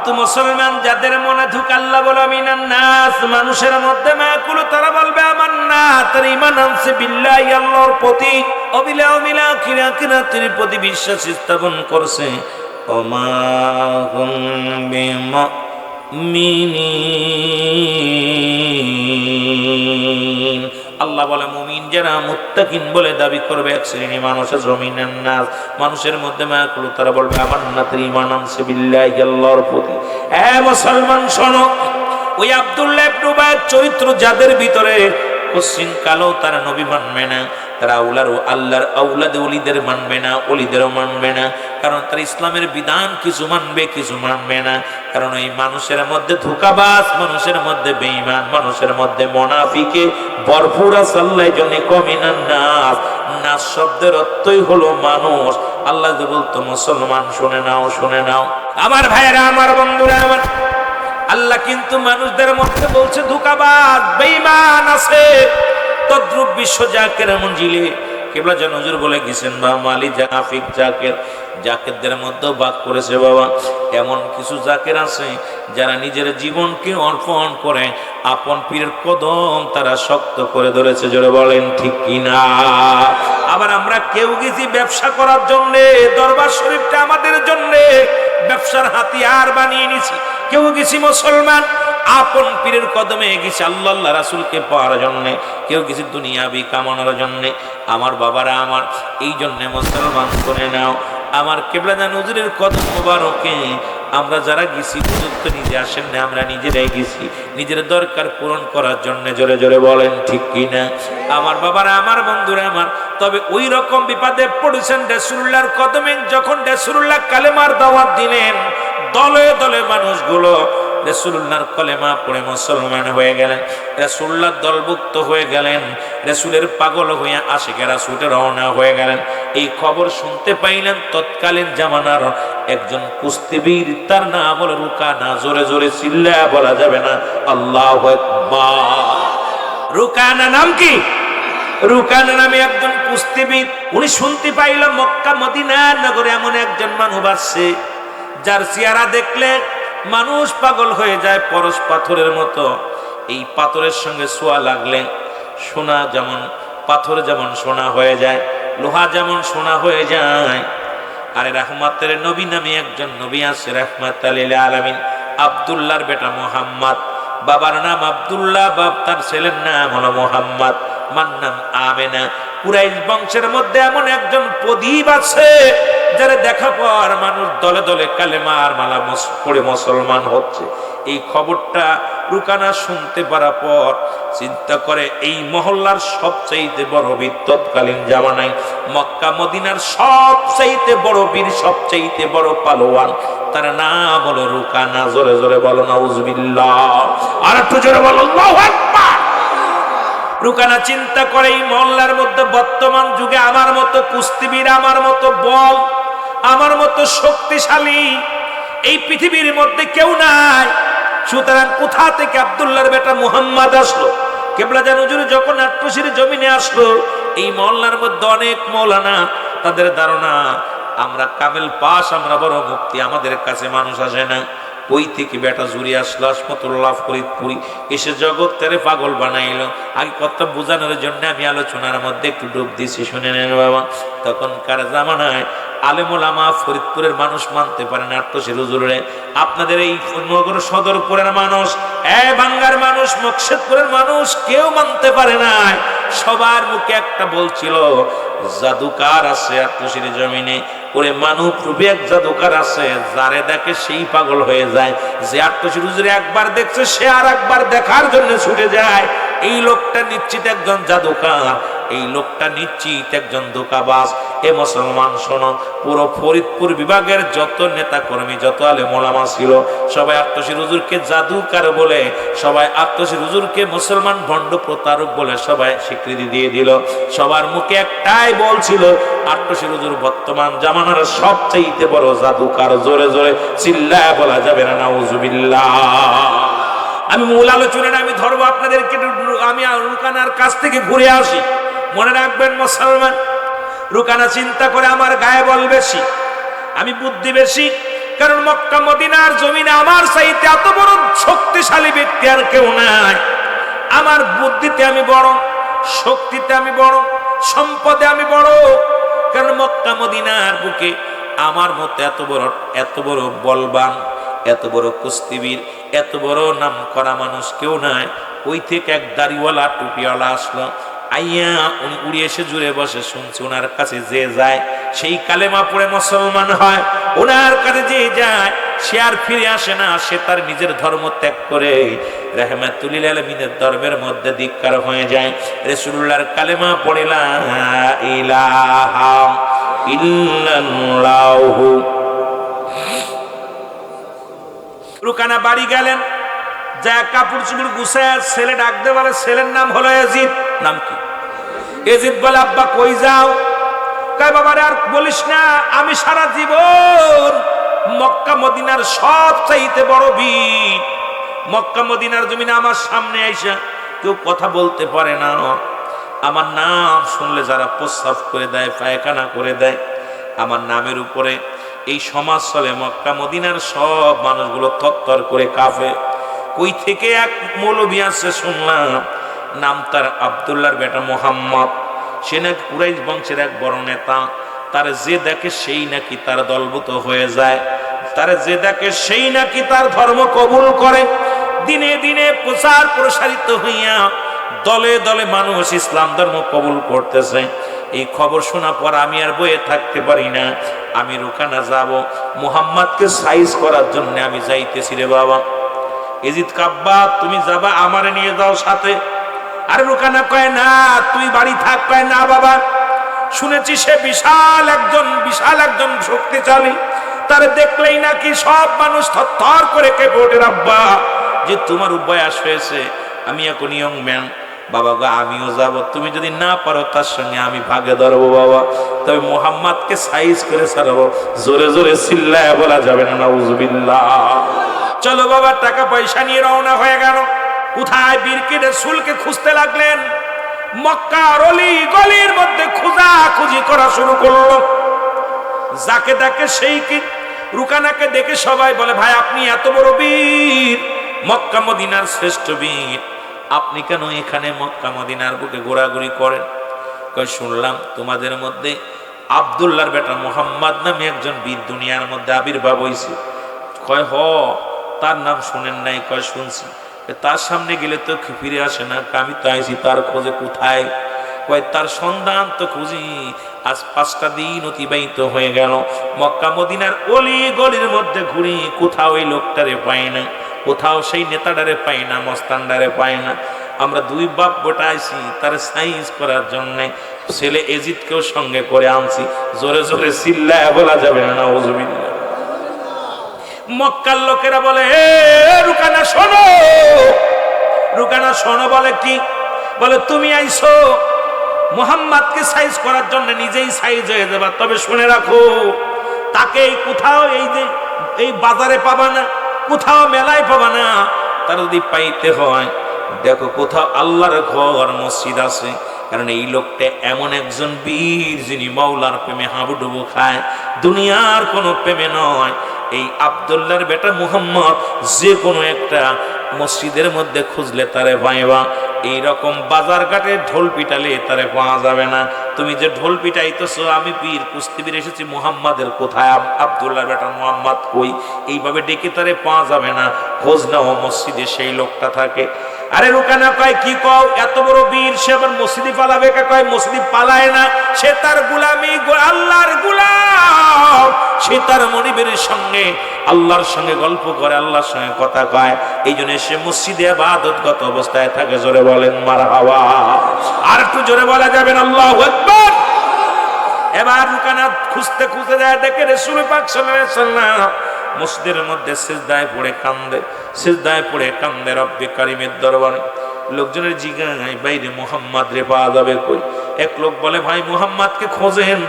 তো মুসলমান যাদের মনে ধুক, আল্লাহ বলে মিনান নাস, মানুষের মধ্যে মায়াকুল, তারা বলবে আমার না, তার ঈমান আনছে বিল্লাহি, আল্লাহর প্রতি, অবিলা অমিলা কিরাকিরাতের প্রতি বিশ্বাস স্থাপন করছে। ওমা হুম বিমুমিনিন, আল্লাহ বলে মুমিন যারা, মুত্তাকিন বলে দাবি করবে এক শ্রেণী মানুষের জমিনের নাস, মানুষের মধ্যে মায়াকুল, তারা বলবে আমার না, তার ঈমান আনছে বিল্লাহি, আল্লাহর প্রতি। এ মুসলমান শোনো, ওই আব্দুল্লাহ ইবনে উবাইয়ের চরিত্র যাদের ভিতরে, কোশ্চিন কালো তারা নবী মানবে না, তারা আল্লাহর আওলাদ ওলিদের মানবে না, ওলিদেরও মানবে না, কারণ তারা ইসলামের বিধান কিছু মানবে, কিছু মানবে না। কারণ এই মানুষের মধ্যে ধোঁকাবাজ, মানুষের মধ্যে বেঈমান, মানুষের মধ্যে মুনাফিকে ভরপুর আছে। আল্লাহ জানে কমিনান নাস, নাস শব্দের অর্থই হলো মানুষ। আল্লাহ যে বলতো মুসলমান শুনে নাও, শুনে নাও আমার ভাইয়েরা, আমার বন্ধুরা আমার, আল্লাহ কিন্তু মানুষদের মধ্যে বলছে ধোঁকাবাজ, বেঈমান আছে। তদ্রুপ বিশ্ব জাকের মঞ্জিলে কিবলা জান হুজুর বলে গেছেন, বা মালি জাফিক জাকের, জাকেরদের মধ্যে ভাগ করেছে বাবা। এমন কিছু জাকের আছে যারা নিজের জীবনকে অর্পণ করে আপন পীরের কদম তারা শক্ত করে ধরেছে। জোরে বলেন ঠিক কিনা? আবার আমরা কেউ গেছি ব্যবসা করার জন্যে, দরবার শরীফটা আমাদের জন্যে ব্যবসার হাতিয়ার বানিয়ে নিছি। কেউ গেছি মুসলমান আপন পীরের কদমে গেছি আল্লাহ রাসূলকে পাওয়ার জন্যে, কেউ গেছি দুনিয়াবি কামানোর জন্যে। আমার বাবারা আমার, এই জন্যে মুসলমান করে নাও, আমার কিবলা জান হুজুরের কদম মোবারকে আমরা যারা গেছি, হুজুর তো নিজে আসেন না, আমরা নিজেরাই গেছি নিজের দরকার পূরণ করার জন্য। জোরে জোরে বলেন ঠিক কিনা? আমার বাবারা, আমার বন্ধুরা আমার, তবে ওই রকম বিপদে পড়েছেন রাসূলুল্লাহর কদমে, যখন রাসূলুল্লাহ কালেমার দাওয়াত দিলেন, দলে দলে মানুষগুলো রাসূলুল্লাহর কলেমা পড়ে মুসলমান হয়ে গেলেন, রাসূলুল্লাহ দলভুক্ত হয়ে গেলেন, রাসূলের পাগল হয়ে আশিকে রাসূলের রওনা হয়ে গেলেন। এই খবর শুনতে পাইলেন তৎকালীন জামানার একজন কুস্তিবীর, তার নাম হলো রুকানা। জোরে জোরে চিল্লায়া বলা যাবে না আল্লাহু আকবার। রুকানা নাম কি? রুকানা নামে একজন কুস্তিবীর। উনি শুনতে পাইল মক্কা মদিনা নগরে এমন একজন মানুষ আসছে, যার চেহারা দেখলে মানুষ পাগল হয়ে যায়, পরশ পাথরের মতো। এই পাথরের সঙ্গে ছোঁয়া লাগলে সোনা যেমন, পাথর যেমন সোনা হয়ে যায়, লোহা যেমন সোনা হয়ে যায়। আরে রাহমাতের নবী নামে একজন নবী আছে, রাহমাতাল লিল আলামিন, আব্দুল্লাহর বেটা মুহাম্মদ। বাবার নাম আব্দুল্লাহ, বাপ তার ছেলের নাম হলো মুহাম্মদ, মার নাম আমেনা। কুরাইশ বংশের মধ্যে এমন একজন প্রদীপ আছে, যারা দেখা পর মানুষ দলে দলে কালেমার মালা পড়ে মুসলমান হচ্ছে। এই খবরটা রুকানা শুনতে পারার পর চিন্তা করে, এই মহল্লার সবচাইতে বড় বীর তৎকালীন জামানায়, মক্কা মদিনার সবচাইতে বড় বীর, সবচাইতে বড় পালোয়ান, তার নাম হলো রুকানা। জোরে জোরে বলো নাউজুবিল্লাহ, আর একটু জোরে বলো আল্লাহু আকবার। রুকানা চিন্তা করে, এই মহল্লার মধ্যে বর্তমান যুগে আমার মতো কুস্তিবীর, আমার মতো বল, আমার মতো শক্তিশালী এই পৃথিবীর মধ্যে কেউ নাই। সুতরাং কোথা থেকে আব্দুল্লাহর বেটা মুহাম্মদ আসলো? কিবলা জান হুজুর যখন আট্টশির জমিনে আসলো, এই মহল্লার মধ্যে অনেক মৌলানা, তাদের ধারণা আমরা কামেল পাস, আমরা বড় মুক্তি, আমাদের কাছে মানুষ আসে না। ওই থেকে বেটা জুড়ি আসলো আসমতুল্লাহ ফরিদপুরি, এসে জগৎ তারে পাগল বানাইলো। আগে কথা বোঝানোর জন্য আমি আলোচনার মধ্যে একটু ডুব দিছি, শুনে নেন বাবা। তখনকার জামানায় আলেম ওলামা ফরিদপুরের মানুষ মানতে পারে না আট্টশির হুজুরে, আপনাদের এই নগর সদরপুরের মানুষ, বাঙ্গার মানুষ, মকসেদপুরের মানুষ কেউ মানতে পারে নাই। সবার মুখে একটা বলছিল জাদুকার আছে আট্টশির জমিনে, ওরে মানব রূপে এক জাদুকার আছে, যারে দেখে সেই পাগল হয়ে যায়। যে আট্টশির হুজুরে একবার দেখছে সে আর একবার দেখার জন্য ছুটে যায়। এই লোকটা নিশ্চিত একজন জাদুকার, এই লোকটা নিশ্চিত একজন ধোঁকাবাজ। এ মুসলমান শোনো, পুরো ফরিদপুর বিভাগের যত নেতা কর্মী, যত আলেম ওলামা ছিল, সবাই আট্টশির হুজুরকে জাদুকার বলে, সবাই আট্টশির হুজুরকে মুসলমান ভণ্ড প্রতারক বলে সবাই স্বীকৃতি দিয়ে দিল। সবার মুখে একটাই বলছিল আট্টশির হুজুর বর্তমান জামানার সবচাইতে বড় জাদুকার। জোরে জোরে চিল্লায় বলা যাবে না নাউজুবিল্লাহ। আমি মূল আলোচনাটা আমি ধরবো আপনাদেরকে। আমি রুকানার কাছ থেকে ঘুরে আসি। মনে রাখবেন মুসলমান, রুকানা চিন্তা করে আমার গায়ে বল বেশি, আমি বুদ্ধি বেশি, কারণ মক্কা মদিনার জমিনে আমার চাইতে এত বড় শক্তিশালী ব্যক্তি আর কেউ নাই। আমার বুদ্ধিতে আমি বড়, শক্তিতে আমি বড়, সম্পদে আমি বড়, কারণ মক্কা মদিনার বুকে আমার মতো এত বড় বলবান, এত বড় কুস্তিবীর, এত বড় নাম করা মানুষ কেউ নাই। ওই থেকে এক দাড়িওয়ালা টুপিওয়ালা আসলো, আইয়া উনি উড়ে এসে জুড়ে বসে, শুনছে ওনার কাছে যে যায় সেই কালেমা পড়ে মুসলমান হয়। ওনার কাছে যে যায় সে আর ফিরে আসে না, সে তার নিজের ধর্ম ত্যাগ করে রাহমাতুল লিল আলামিনের ধর্মের মধ্যে ধিক্কার হয়ে যায়। রাসূলুল্লাহর কালেমা পড়ে লা ইলাহা ইল্লাল্লাহু। রুকানা বাড়ি গেলেন, যা কাপড় চুপড় গুছায় ছেলে ডাকতে বলে, ছেলের নাম হলো এজিদ। নাম কি? এজিদ বলে আব্বা কই যাও? কয় বাবারে আর বলিস না, আমি সারা জীবন মক্কা মদিনার সবচাইতে বড় বীর, মক্কা মদিনার জমিনে আমার সামনে আইসা কেউ কথা বলতে পারে না। আমার নাম শুনলে যারা প্রস্রাব করে দেয়, পায়খানা করে দেয়, আমার নামের উপরে এই সমাজ চলে। মক্কা মদিনার সব মানুষগুলো থরথর করে কাঁপে। কই থেকে এক মৌলবী আছে শুনলাম, নাম তার আব্দুল্লাহর বেটা মোহাম্মদ, সে নাকি কুরাইশ বংশের এক বড় নেতা। তার যে দেখে সেই নাকি তার দলভূত হয়ে যায়, তার যে দেখে সেই নাকি তার ধর্ম কবুল করে। দিনে দিনে প্রচার প্রসারিত হইয়া দলে দলে মানুষ ইসলাম ধর্ম কবুল করতেছে। এই খবর শোনা পর আমি আর বইয়ে থাকতে পারি না, আমি রুকানা যাব, মুহাম্মাদকে সাইজ করার জন্য আমি যাইতেছি রে বাবা। এজিদ কাব্বা তুমি যাবা, আমারে নিয়ে যাও সাথে। আর রুকানা কয় না তুই বাড়ি থাক। কয় না বাবা, শুনেছি সে বিশাল একজন শক্তিশালী, তার দেখলেই নাকি সব মানুষ থরথর করে কেঁপে ওঠে। আব্বা যে তোমার বয়স হয়েছে, আমি এখন ইয়ং ম্যান, বাবা গো আমিও যাব, তুমি যদি না পারো তার সঙ্গে আমি ভাগে ধরবো বাবা, তবে মুহাম্মাদকে সাইজ করে ছাড়বো। জোরে জোরে চিল্লায় বলা যাবে না নাউজুবিল্লাহ। চলো বাবা, টাকা পয়সা নিয়ে রওনা হয়ে গেল। কোথায়? বীরকে রাসূলকে খুঁজতে লাগলেন। মক্কার অলি গলির মধ্যে খোঁজাখুঁজি করা শুরু করলো। যাকে দেখে সেই কি। রুকানাকে দেখে সবাই বলে ভাই আপনি এত বড় বীর, মক্কা মদিনার শ্রেষ্ঠ বীর, আপনি কেন এখানে মক্কা মদিনার বুকে ঘোরাঘুরি করেন? কয় শুনলাম তোমাদের মধ্যে আব্দুল্লাহর বেটা মুহাম্মদ নামে একজন বীর দুনিয়ার মধ্যে আবির্ভাব হয়েছে। কয় হ, তার নাম শুনেন নাই? কয় শুনছি। তার সামনে গেলে তো ফিরে আসে না, আমি তো আইছি তার খোঁজে। কোথায়? কয় তার সন্ধান তো খুঁজি, আজ 5টা দিন অতিবাহিত হয়ে গেল, মক্কা মদিনার অলি গলির মধ্যে ঘুরি, কোথাও এই লোকটারে পাই না, কোথাও সেই নেতাটারে পাই না, মস্তানটারে পাই না। আমরা 2 বাপ বটাইছি তার সাইজ করার জন্য, ছেলে এজিদকেও সঙ্গে করে আনছি। জোরে জোরে চিল্লায় বলা যাবে না নাউজুবিল্লাহ। মক্কার লোকেরা বলে এ রুকানা শোনো, রুকানা শোনো। বলে কি? বলে তুমি আইছো মুহাম্মাদকে সাইজ করার জন্য, নিজেই সাইজ হয়ে যাবা, তবে শুনে রাখো তাকে কোথাও এই বাজারে পাবা না, কোথাও মেলায় পাবা না। তার যদি পাইতে হয় দেখো কোথাও আল্লাহর ঘর মসজিদ আছে, কারণ এই লোকটা এমন একজন বীর যিনি মাওলার প্রেমে হাবুডুবু খায়, দুনিয়ার কোনো প্রেমে নয়। এই আব্দুল্লাহর বেটা মুহাম্মদ যে কোনো একটা মসজিদের মধ্যে খুঁজলে তারে পাইবা, এইরকম বাজার ঘাটে ঢোল পিটালে তারে পাওয়া যাবে না। তুমি যে ঢোল পিটাইতেছো আমি পীর কুস্তিবীর এসেছি, মুহাম্মাদের কোথায়, আব্দুল্লাহ বেটা মুহাম্মদ কই, এইভাবে ডেকে তারে পাওয়া যাবে না। খোঁজ নাও মসজিদে সেই লোকটা থাকে। আরে রুকানা কয় কি কও, এত বড় বীর সে আবার মসজিদে পালাবে? কয় মসজিদ পালায় না, সে তার গোলামি, আল্লাহর গোলাম, সে তার মনিবের সঙ্গে আল্লাহর সঙ্গে গল্প করে, আল্লাহর সঙ্গে কথা কয়, এই জন্য সে মসজিদে ইবাদতগত অবস্থায় থাকে। জোরে বলেন মারহাবা। আর একটু জোরে বলা যাবে না আল্লাহু আকবার। এবার রুকানা খুঁজতে খুঁজতে যায়, দেখে রাসূল পাক সাল্লাল্লাহু আলাইহি ওয়াসাল্লাম মসজিদের মধ্যে সিজদায় পড়ে কান্দে, সিজদায় পড়ে কান্দে রব্বে কারিমের দরবারে। লোকজনের জিজ্ঞাসায় বাইরে মুহাম্মদ রে পাওয়া যাবে কই? এক লোক বলে ভাই মুহাম্মদকে খোঁজেন,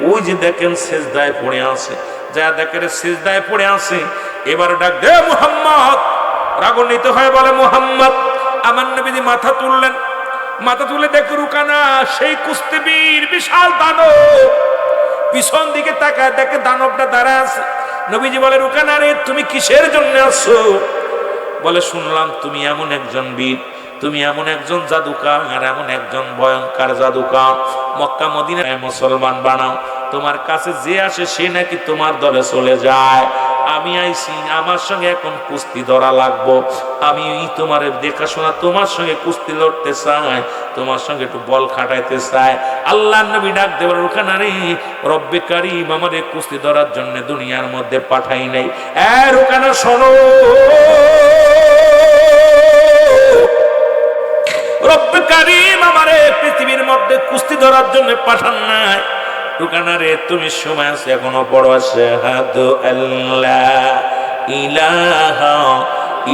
ওই যে দেখেন সিজদায় পড়ে আছে। যা দেখে সিজদায় পড়ে আছে, এবার ডাক দে মুহাম্মদ। রাগান্বিত হয়ে বলে মুহাম্মদ। আমার নবীজি মাথা তুললেন, মাথা তুলে দেখে রুকানা সেই কুস্তিবীর বিশাল দানব, পিছন দিকে তাকায় দেখে দানবটা দাঁড়ায় আছে। নবীজি বলে রুকানা রে তুমি কিসের জন্য আসছো? বলে শুনলাম তুমি এমন একজন বীর, তুমি এমন একজন জাদুকার, আর এমন একজন ভয়ঙ্কর জাদুকার, মক্কা মদিনায় মুসলমান বানাও, তোমার কাছে যে আসে সে নাকি তোমার দলে চলে যায়। আমি আইছি, আমার সঙ্গে এখন কুস্তি ধরা লাগবো, আমি তোমার দেখাশোনা, তোমার সঙ্গে কুস্তি লড়তে চাই, তোমার সঙ্গে একটু বল খাটাইতে চাই। আল্লাহ নবী ডাক দেবার রুকানা রে, রব্বে কারিম আমারে কুস্তি ধরার জন্য দুনিয়ার মধ্যে পাঠাই নাই। রুকানা শোনো, রব্বে কারিম আমারে পৃথিবীর মধ্যে কুস্তি ধরার জন্য পাঠান নাই। রুকানা রে তুমি সময় আছে এখনো পড়ো, আশহাদু আল্লা ইলাহা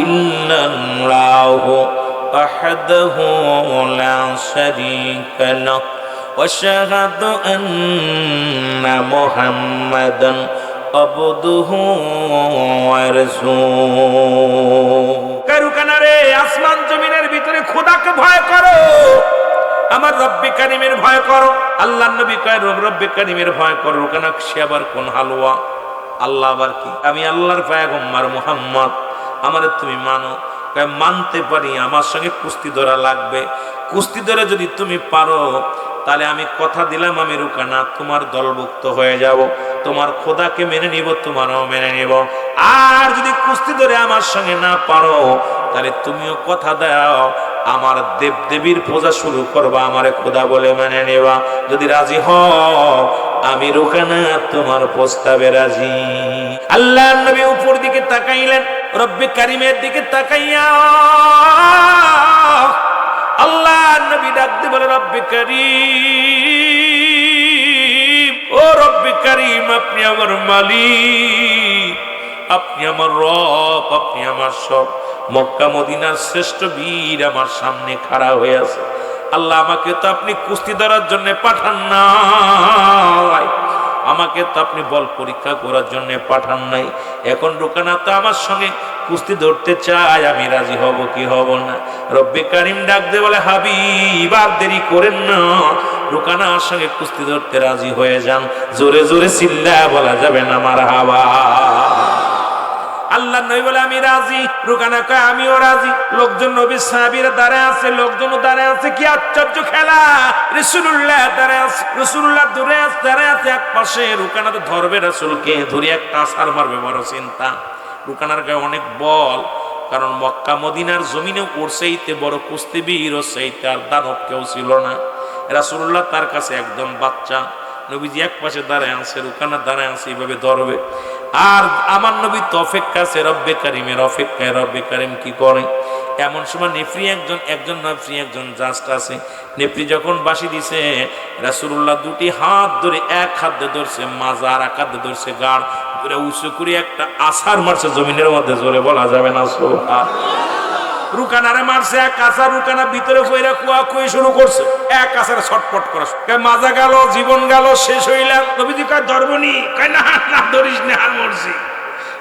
ইল্লাল্লাহু ওয়াহদাহু লা শারীকা লাহু ওয়া আশহাদু আন্না মুহাম্মাদান আবদুহু ওয়া রাসূলুহু। রুকানা রে আসমান জমিনের ভিতরে খোদাকে ভয় করো, আমার রব্বে কারিমের ভয় করো। আল্লাহর নবী কয় রব্বে কারিমের ভয় করো। রুকানা সে আবার কোন হালুয়া? আল্লাহ আবার কি? আমি আল্লাহর পয়গম্বর মুহাম্মদ, আমারে তুমি মানো? কয় মানতে পারি, আমার সঙ্গে কুস্তি ধরা লাগবে। কুস্তি ধরে যদি তুমি পারো তাহলে আমি কথা দিলাম আমি রুকানা তোমার দলভুক্ত হয়ে যাব, তোমার খোদাকে মেনে নিব, তোমারও মেনে নিব। আর যদি কুস্তি ধরে আমার সঙ্গে না পারো তাহলে তুমিও কথা দাও আমার দেব দেবীর পূজা শুরু করবা, আমারে খোদা বলে মেনে নেবা। যদি রাজি হও আমি রুকানা তোমার প্রস্তাবে রাজি। আল্লাহর নবী উপর দিকে তাকাইলেন, রব্বে কারিমের দিকে তাকাইয়া আল্লাহর নবী ডাক দিয়ে বলে রব্বে কারিম, ও রব্বে কারিম আপনি আমার মালিক, আপনি আমার রব, আপনি আমার সব। মক্কা মদিনার শ্রেষ্ঠ বীর আমার সামনে খাড়া হয়ে আছে। আল্লাহ আমাকে তো আপনি কুস্তি ধরার জন্য পাঠান নাই, আমাকে তো আপনি বল পরীক্ষা করার জন্য পাঠান নাই। এখন রুকানা তো আমার সঙ্গে কুস্তি ধরতে চায়, আমি রাজি হব কি হব না? রব্বে কারিম ডাক দে বলে হাবিব আর দেরি করেন না, রুকানার সঙ্গে কুস্তি ধরতে রাজি হয়ে যান। জোরে জোরে চিল্লা বলা যাবে না মারহাবা। আল্লাহ নবী বলে আমি রাজি। রুকানা কয় আমিও রাজি। লোকজন নবী সাহাবীরা দাঁড়ায় আছে, লোকজন দাঁড়ায় আছে। কি আশ্চর্য খেলা! রাসূলুল্লাহ দাঁড়ায় আছে, রাসূলুল্লাহ দাঁড়ায় আছে এক পাশে। রুকানা তো ধরবে রাসূলকে, ধরে একটা আছার মারবে, বড় চিন্তা। রুকানার গায়ে অনেক বল, কারণ মক্কা মদিনার জমিনে ওর চাইতে বড় কুস্তিবীর, ওর চাইতে আর দানব কেউ ছিল না। রাসূলুল্লাহ তার কাছে একদম বাচ্চা। নবীজি এক পাশে দাঁড়ায় আছে, রুকানা দাঁড়ায় আছে, এইভাবে ধরবে। আর আমার নবী তো অপেক্ষা আছে রব্বে কারিমের অপেক্ষায়। রব্বে কারিম কি করে? এমন সময় নেফরি একজন নেফরি একজন জাস্ট আছে। নেফরি যখন বাঁশি দিছে, রাসূলুল্লাহ দুটি হাত ধরে, এক হাত দিয়ে ধরছে মাজা, আর এক হাত দিয়ে ধরছে গাড়, ধরে উঁচু করে একটা আছার মারছে জমিনের মধ্যে। জোরে বলা যাবে না সুবহানাল্লাহ। রুকানারে মারছে এক আছার, রুকানা ভিতরে কইরা কুয়া শুরু করছে, এক আছারে ছটপট করে মাজা গেল, জীবন গেল, শেষ হইলাম। নবীজি কয় ধরবনি? কয় না না ধরিস না, আর মরছি।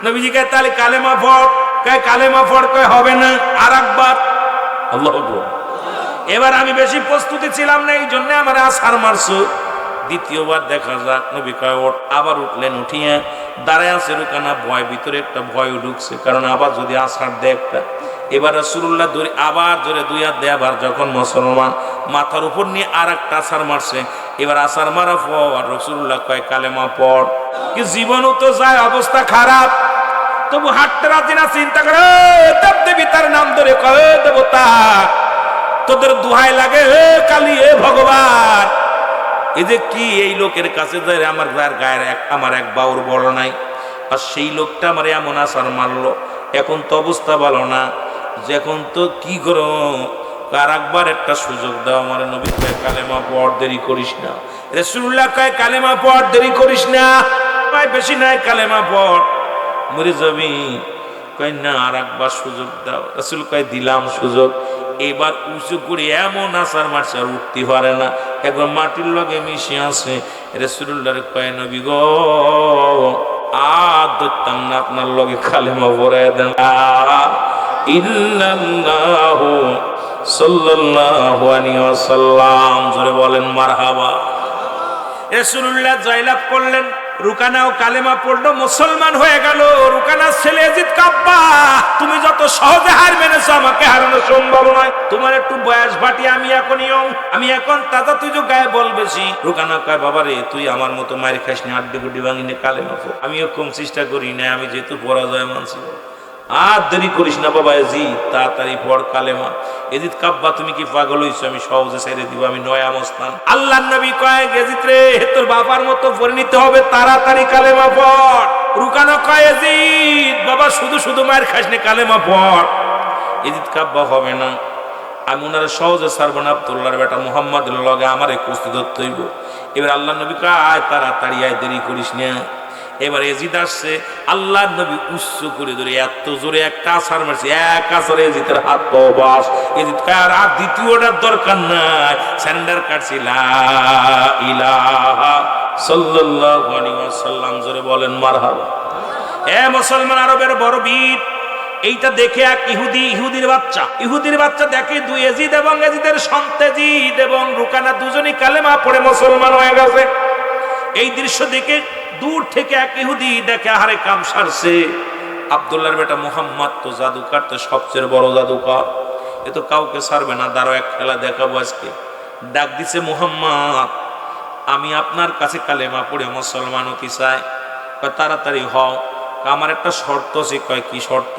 নবীজি কয় তাহলে কালেমা পড়। কয় কালেমা পড়। কয় হবে না, আর একবার। আল্লাহু আকবার। এবার আমি বেশি প্রস্তুতি ছিলাম না, এই জন্য আমার আছার মারছো। দ্বিতীয়বার দেখা যাক। নবী কয় ওঠ। আবার উঠলেন, উঠিয়ে দাঁড়ায় আছে রুকানা। ভয় ভিতরে একটা ভয় ঢুকছে, কারণ আবার যদি আছাড় দেয় একটা। এবার রাসূলুল্লাহ আবার জোরে দুই হাত দিয়ে আবার যখন মুসলমান মাথার উপর নিয়ে আর একটা আছাড় মারছে, এবার আছাড় মারা পর রাসূলুল্লাহ কয় কালেমা পড়। কি জীবনও তো যায়, অবস্থা খারাপ, তবু হাঁটতে রাজি না। চিন্তা করে দেবদেবী তার নাম ধরে কয় দেবতা তোদের দোহাই লাগে, হে কালী, হে ভগবান। এই যে কি এই লোকের কাছে যায় আমার যার গায়ের আমার এক বাউর বড় নাই, আর সেই লোকটা আমার এমন আছাড় মারলো, এখন তো অবস্থা ভালো না, এখন তো কি করো, আর একবার একটা সুযোগ দাও আমার। নবী কয় কালেমা পড়, দেরি করিস না। রাসূলুল্লাহ কয় কালেমা পড়, দেরি করিস না, বেশি নাই, কালেমা পড়, মরে যাবি। কয় না, আর একবার সুযোগ দাও। রাসূল কয় দিলাম সুযোগ। এবার উঁচু করে এমন আছাড় মারছে আর উঠতে পারে না, একবার মাটির লগে মিশে আছে। রাসূলুল্লাহ কয় নবী গো, আর ধরতাম না, আপনার লগে কালেমা পড়ায় দেন। ইল্লাল্লাহু সাল্লাল্লাহু আলাইহি ওয়াসাল্লাম, জোরে বলেন মারহাবা। রাসূলুল্লাহ জয়লাভ করলেন, রুকানাও কালেমা পড়লো, মুসলমান হয়ে গেল। রুকানার ছেলে ইয়াজিদ কাব্বা, তুমি যত সহজে হার মেনেছো আমাকে হারানো সম্ভব নয়, তোমার একটু বয়স ভাটি, আমি এখন ইয়ং, আমি এখন তাজা, তুই যে গায়ে বল বেশি। রুকানা কয় বাবা রে, তুই আমার মতো মায়ের খাস নি, আড্ডি গুড্ডি ভাঙিনে কালেমা পড়। আমিও কম চেষ্টা করি না, আমি যেহেতু পরাজয় মানছি। আর দেরি করিস না বাবা ইয়াজিদ, তাড়াতাড়ি পড় কালেমা। ইয়াজিদ কাব্বা তুমি কি পাগল হইছো, আমি সহজে ছেড়ে দিব, আমি নয়া মস্তান। আল্লাহর নবী কয় ইয়াজিদ রে, তোর বাবার মতো পরিণত হবে, তাড়াতাড়ি কালেমা পড়। রুকানা কয় ইয়াজিদ বাবা, শুধু শুধু মায়ের খাস না, কালেমা পড়। ইয়াজিদ কাব্বা হবে না, আমি ওনারা সহজে ছাড়বো না, আব্দুল্লাহর বেটা মুহাম্মাদের লগে আমার কুস্তি ধরতে হইব। এবার আল্লাহর নবী কয় আয় তাড়াতাড়ি আয়, দেরি করিস না। এবার ইয়াজিদ আসছে, আল্লাহর নবী উচ্চ করে ধরে এত জোরে একটা আছাড় মারছে, এক আছাড়ে ইয়াজিদের হাত পাও বাস। ইয়াজিদ কয় আর দ্বিতীয়টার দরকার নাই, স্যান্ডার কাটছি, লা ইলাহা সাল্লাল্লাহু আলাইহি ওয়াসাল্লাম, জোরে বলেন মারহাবা। এ মুসলমান আরবের বড় বীর, এইটা দেখে এক ইহুদির বাচ্চা দেখে দুই ইয়াজিদ এবং ইয়াজিদের সন্তান ইয়াজিদ এবং রুকানা দুজনই কালেমা পড়ে মুসলমান হয়ে গেছে। এই দৃশ্য দেখে দূর থেকে এক ইহুদি দেখে হারে কাম সারছে, আব্দুল্লাহর বেটা মুহাম্মদ তো জাদুকার, তো সবচেয়ে বড় জাদুকর, এ তো কাউকে ছাড়বে না, দাঁড়াও এক খেলা দেখাবো আজকে। ডাক দিছে মুহাম্মদ, আমি আপনার কাছে কালেমা পড়ে মুসলমান হতে চাই, তাড়াতাড়ি হও, আমার একটা শর্ত আছে। কয় কি শর্ত?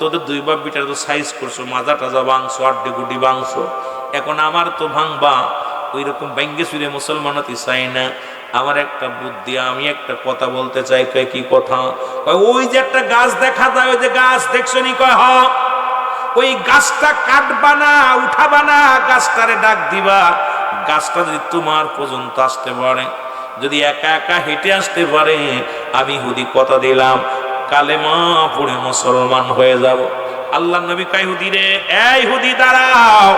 তোদের দুই বাপ বিটার তো সাইজ করছো, মাজা টাজা ভাঙছো, আড্ডি গুড্ডি ভাঙছো, এখন আমার তো ভাঙবা, ওই রকম ব্যাঙ্গে সুরে মুসলমান হতে চাই না, আমার একটা বুদ্ধি, আমি একটা কথা বলতে চাই। কয় কি কথা? ওই যে একটা গাছ দেখা যায়, ওই যে গাছ দেখছো নি? কয় হ। ওই গাছটা কাটবা না, উঠাবা না, গাছটারে ডাক দিবা, গাছটা যদি তোমার পর্যন্ত আসতে পারে, যদি একা একা হেঁটে আসতে পারে, আমি ইহুদি কথা দিলাম কালেমা পড়ে মুসলমান হয়ে যাব। আল্লাহর নবী কয় ইহুদি রে, এই ইহুদি দাঁড়াও,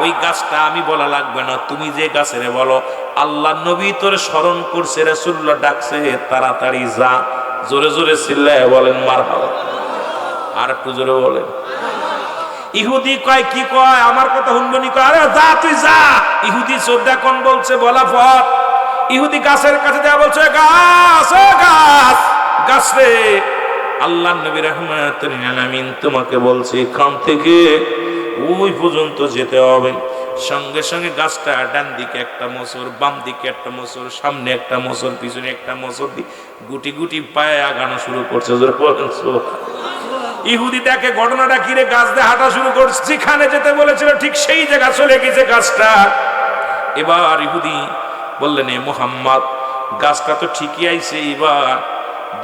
ওই গাছটা আমি বলা লাগবে না, তুমি যে গাছের বলো, আল্লাহর নবী তোর স্মরণ করছে, রাসূলুল্লাহ ডাকছে, তাড়াতাড়ি যা। জোরে জোরে চিল্লায় বলেন মারহাবা। আর একটু জোরে বলেন। ইহুদি কয় কি কয়, আমার কথা শুনবনি? কয় আরে যা, তুই যা। ইহুদি শ্রদ্ধা কোন বলছে বলা পথ। ইহুদি গাছের কাছে যা বলছে, গাছ ও গাছ, গাছ রে, আল্লাহর নবী রাহমাতুল লিল আলামিন তোমাকে বলছে এখান থেকে ওই পর্যন্ত যেতে হবে। সঙ্গে সঙ্গে গাছটা ডান দিকে একটা মোচড়, বাম দিকে একটা মোচড়, সামনে একটা মোচড়, পিছনে একটা মোচড় দিয়ে গুটি গুটি পায়ে আগানো শুরু করছে। ইহুদি দেখে ঘটনাটা কিরে, গাছ দিয়ে হাঁটা শুরু করছে, যেখানে যেতে বলেছিল ঠিক সেই জায়গা চলে গেছে গাছটা। এবার ইহুদি বললেন, এ মুহাম্মদ, গাছটা তো ঠিকই আইছে, এবার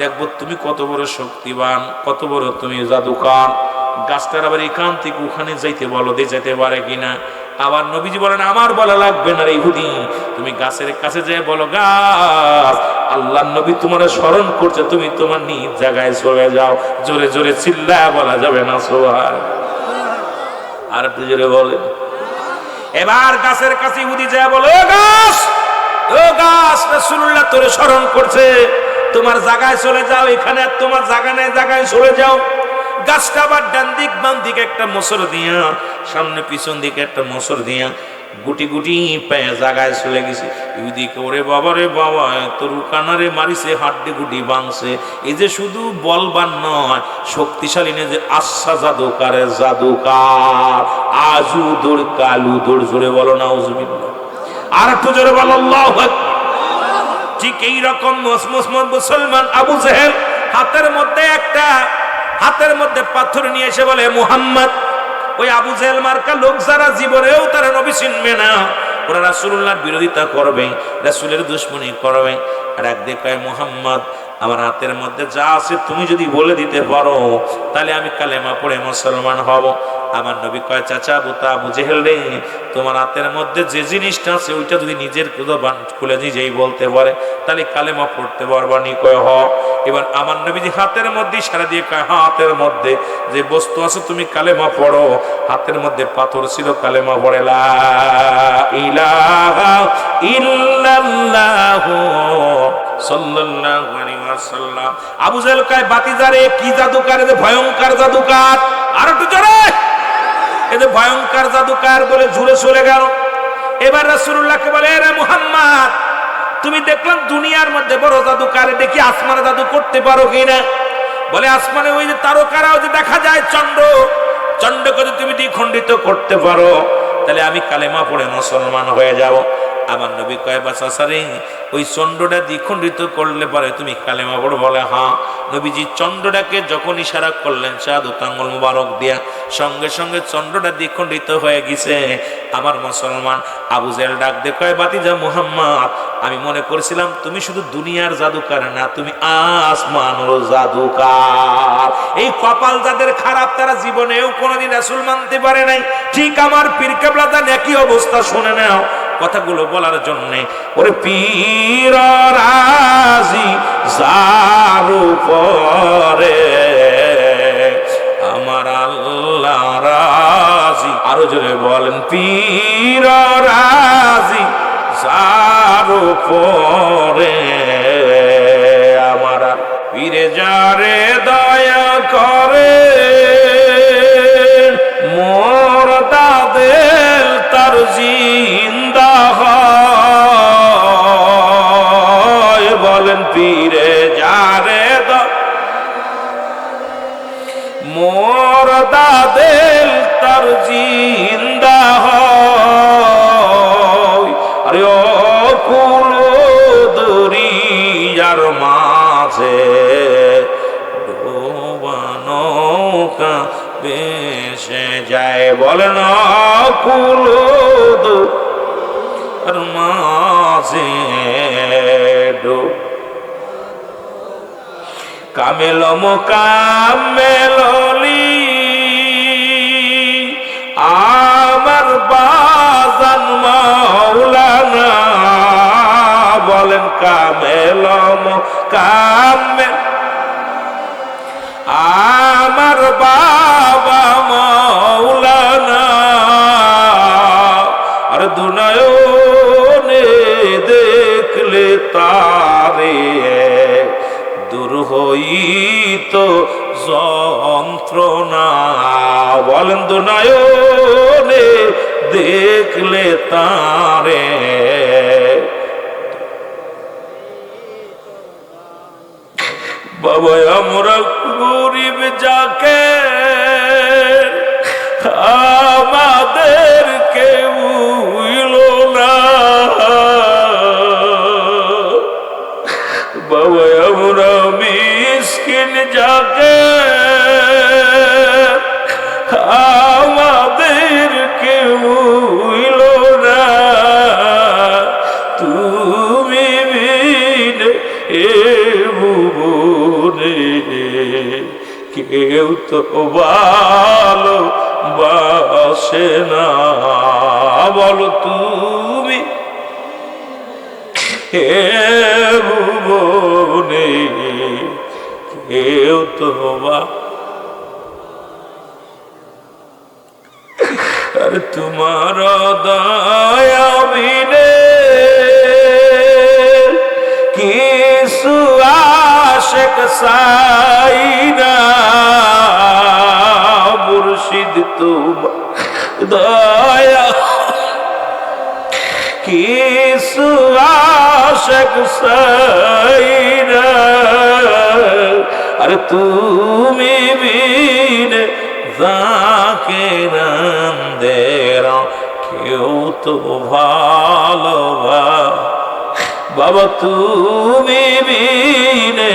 দেখবো তুমি কত বড় শক্তিবান, কত বড় তুমি জাদুকার। গাছটার আবার এখান থেকে ওখানে যাইতে বলো, দিয়ে যেতে পারে কিনা। আবার নবীজি বলেন, আমার বলা লাগবে না রে ইহুদি, তুমি গাছের কাছে যেয়ে বলো, গাছ, আল্লাহর নবী তোমার স্মরণ করছে, তুমি তোমার নিজ জায়গায় চলে যাও। জোরে জোরে চিল্লায় বলা যাবে না সুবহান। আর একটু জোরে বলেন। এবার গাছের কাছে ইহুদি যেয়ে বলো, ও গাছ, ও গাছ, রাসূলুল্লাহ তোরে স্মরণ করছে, তোমার জায়গায় চলে যাও, এখানে তোমার জায়গা নেই, জায়গায় চলে যাও। গাছটা আবার ডান দিক বাম দিকে একটা মোচড় দিয়া, সামনে পিছন দিকে একটা মোচড় দিয়া গুটি গুটি পায়ে জাগায় চলে গেছে। ইহুদিকে ওরে বাবা রে বাবা, তোর কানারে মারিছে, হাড্ডি গুটি ভাঙছে। এই যে শুধু বলবান নয়, শক্তিশালী নেই, যে আচ্ছা জাদুকারে জাদুকার, আজু দৌড় কালু দৌড়, জোরে বলো নাউজুবিল্লাহ। আর একটু জোরে বলো আল্লাহু আকবার। ঠিক এইরকম মুসলমান আবু জেহেল হাতের মধ্যে পাথর নিয়ে এসে বলে, মুহাম্মদ। ওই আবু জেহেল মার্কা লোক যারা জীবনেও তারা নবী চিনবে না, ওরা রাসূলুল্লাহর বিরোধিতা করবে, রাসূলের দুশমনী করবে। আর একদিকে কয়, মুহাম্মদ আমার হাতের মধ্যে যা আছে তুমি যদি বলে দিতে পারো তাহলে আমি কালেমা পড়ে মুসলমান হব। আমার নবী কয়, চাচা আবু জেহেল রে, তোমার হাতের মধ্যে যে জিনিসটা আছে ওইটা যদি নিজের খুলে নিজেই বলতে পারে তাহলে কালেমা পড়তে পারবানি? কয় হ। এবার আমার নবীজি হাতের মধ্যে ইশারা দিয়ে কয়, হাতের মধ্যে যে বস্তু আছে তুমি কালেমা পড়ো। হাতের মধ্যে পাথর ছিল, কালেমা পড়ে লা ইলাহা ইল্লাল্লাহু সাল্লাল্লাহু আলাইহি ওয়াসাল্লাম। আবু জেহেল কয়, বাতিজারে কি জাদুকার, যে ভয়ঙ্কর জাদুকার। আর একটু জোরে, এই যে ভয়ঙ্কর জাদুকার বলে জুড়ে চলে গেল। এবার রাসূলুল্লাহকে বলে, রে মুহাম্মদ, তুমি দেখলাম দুনিয়ার মধ্যে বড় জাদুকার, দেখি আসমানে জাদু করতে পারো কিনা? বলে, আসমানে ওই যে তারকারাও যে দেখা যায়, চন্দ্রকে যদি তুমি দ্বিখণ্ডিত করতে পারো তাহলে আমি কালেমা পড়ে মুসলমান হয়ে যাব। আমার নবী কয়, বাসারে ওই চন্দ্রটা দ্বিখণ্ডিত করলে পরে তুমি কালেমা পড়ো? বলে হ্যাঁ। নবীজি চন্দ্রটাকে যখন ইশারা করলেন শাহাদাত আঙ্গুল মুবারক দিয়া, সঙ্গে সঙ্গে চন্দ্রটা দ্বিখণ্ডিত হয়ে গেছে। আমার মুসলমান আবু জেহেল ডাক দিয়ে কয়, বাতিজা মুহাম্মদ, আমি মনে করেছিলাম তুমি শুধু দুনিয়ার জাদুকার না, তুমি আসমানের জাদুকার। এই কপাল যাদের খারাপ, তারা জীবনেও কোনোদিন রাসূল মানতে পারে নাই। ঠিক আমার পীর কেবলা একই অবস্থা। শুনে নাও কথাগুলো বলার জন্য। ওরে পীর রাজি যার উপরে, আমার আল্লাহ রাজি। আরো জোরে বলেন, পীর রাজি যার উপরে, আমার পীরে যারে দয়া করে, মোর দাদেল তার জিন্দা হয়। বলেন, পীরে যারে মোর দাদেল তার জিন্দা হয়। আরে ও কুল দরিয়ার মাঝে ডোবানো কা বেশে যায়। বলেন, কুল দরিয়ার মাঝে কামেল মোকামেলি আমার বাজান মাওলানা। বলেন, কামেল মোকামেল আমার বাবা মাওলানা। আর দুনয়নে দেখলে তারে, দূর হইত যন্ত্রণা। বলেন, দুনয়নে দেখলে তারে, বাবা আমরা গরিব যাকে আমাদের কেউ না, বাবা আমরা মিসকিন যাকে আমাদের কেউ না, তুমি বিনে এ ভুবনে কেউ তো ভালো বাসে না। বলো তুমি হে ভুবনে কেউ তো আর তোমার দয়া বিনে কিছু আশেক সাইনা। মুর্শিদ তোমার দয়া কিছু আশক সাইরা, আর তুমি বিনে যাকে নন্দেরা কেউ তো ভালোবাসে। বাবা তুমি বিনে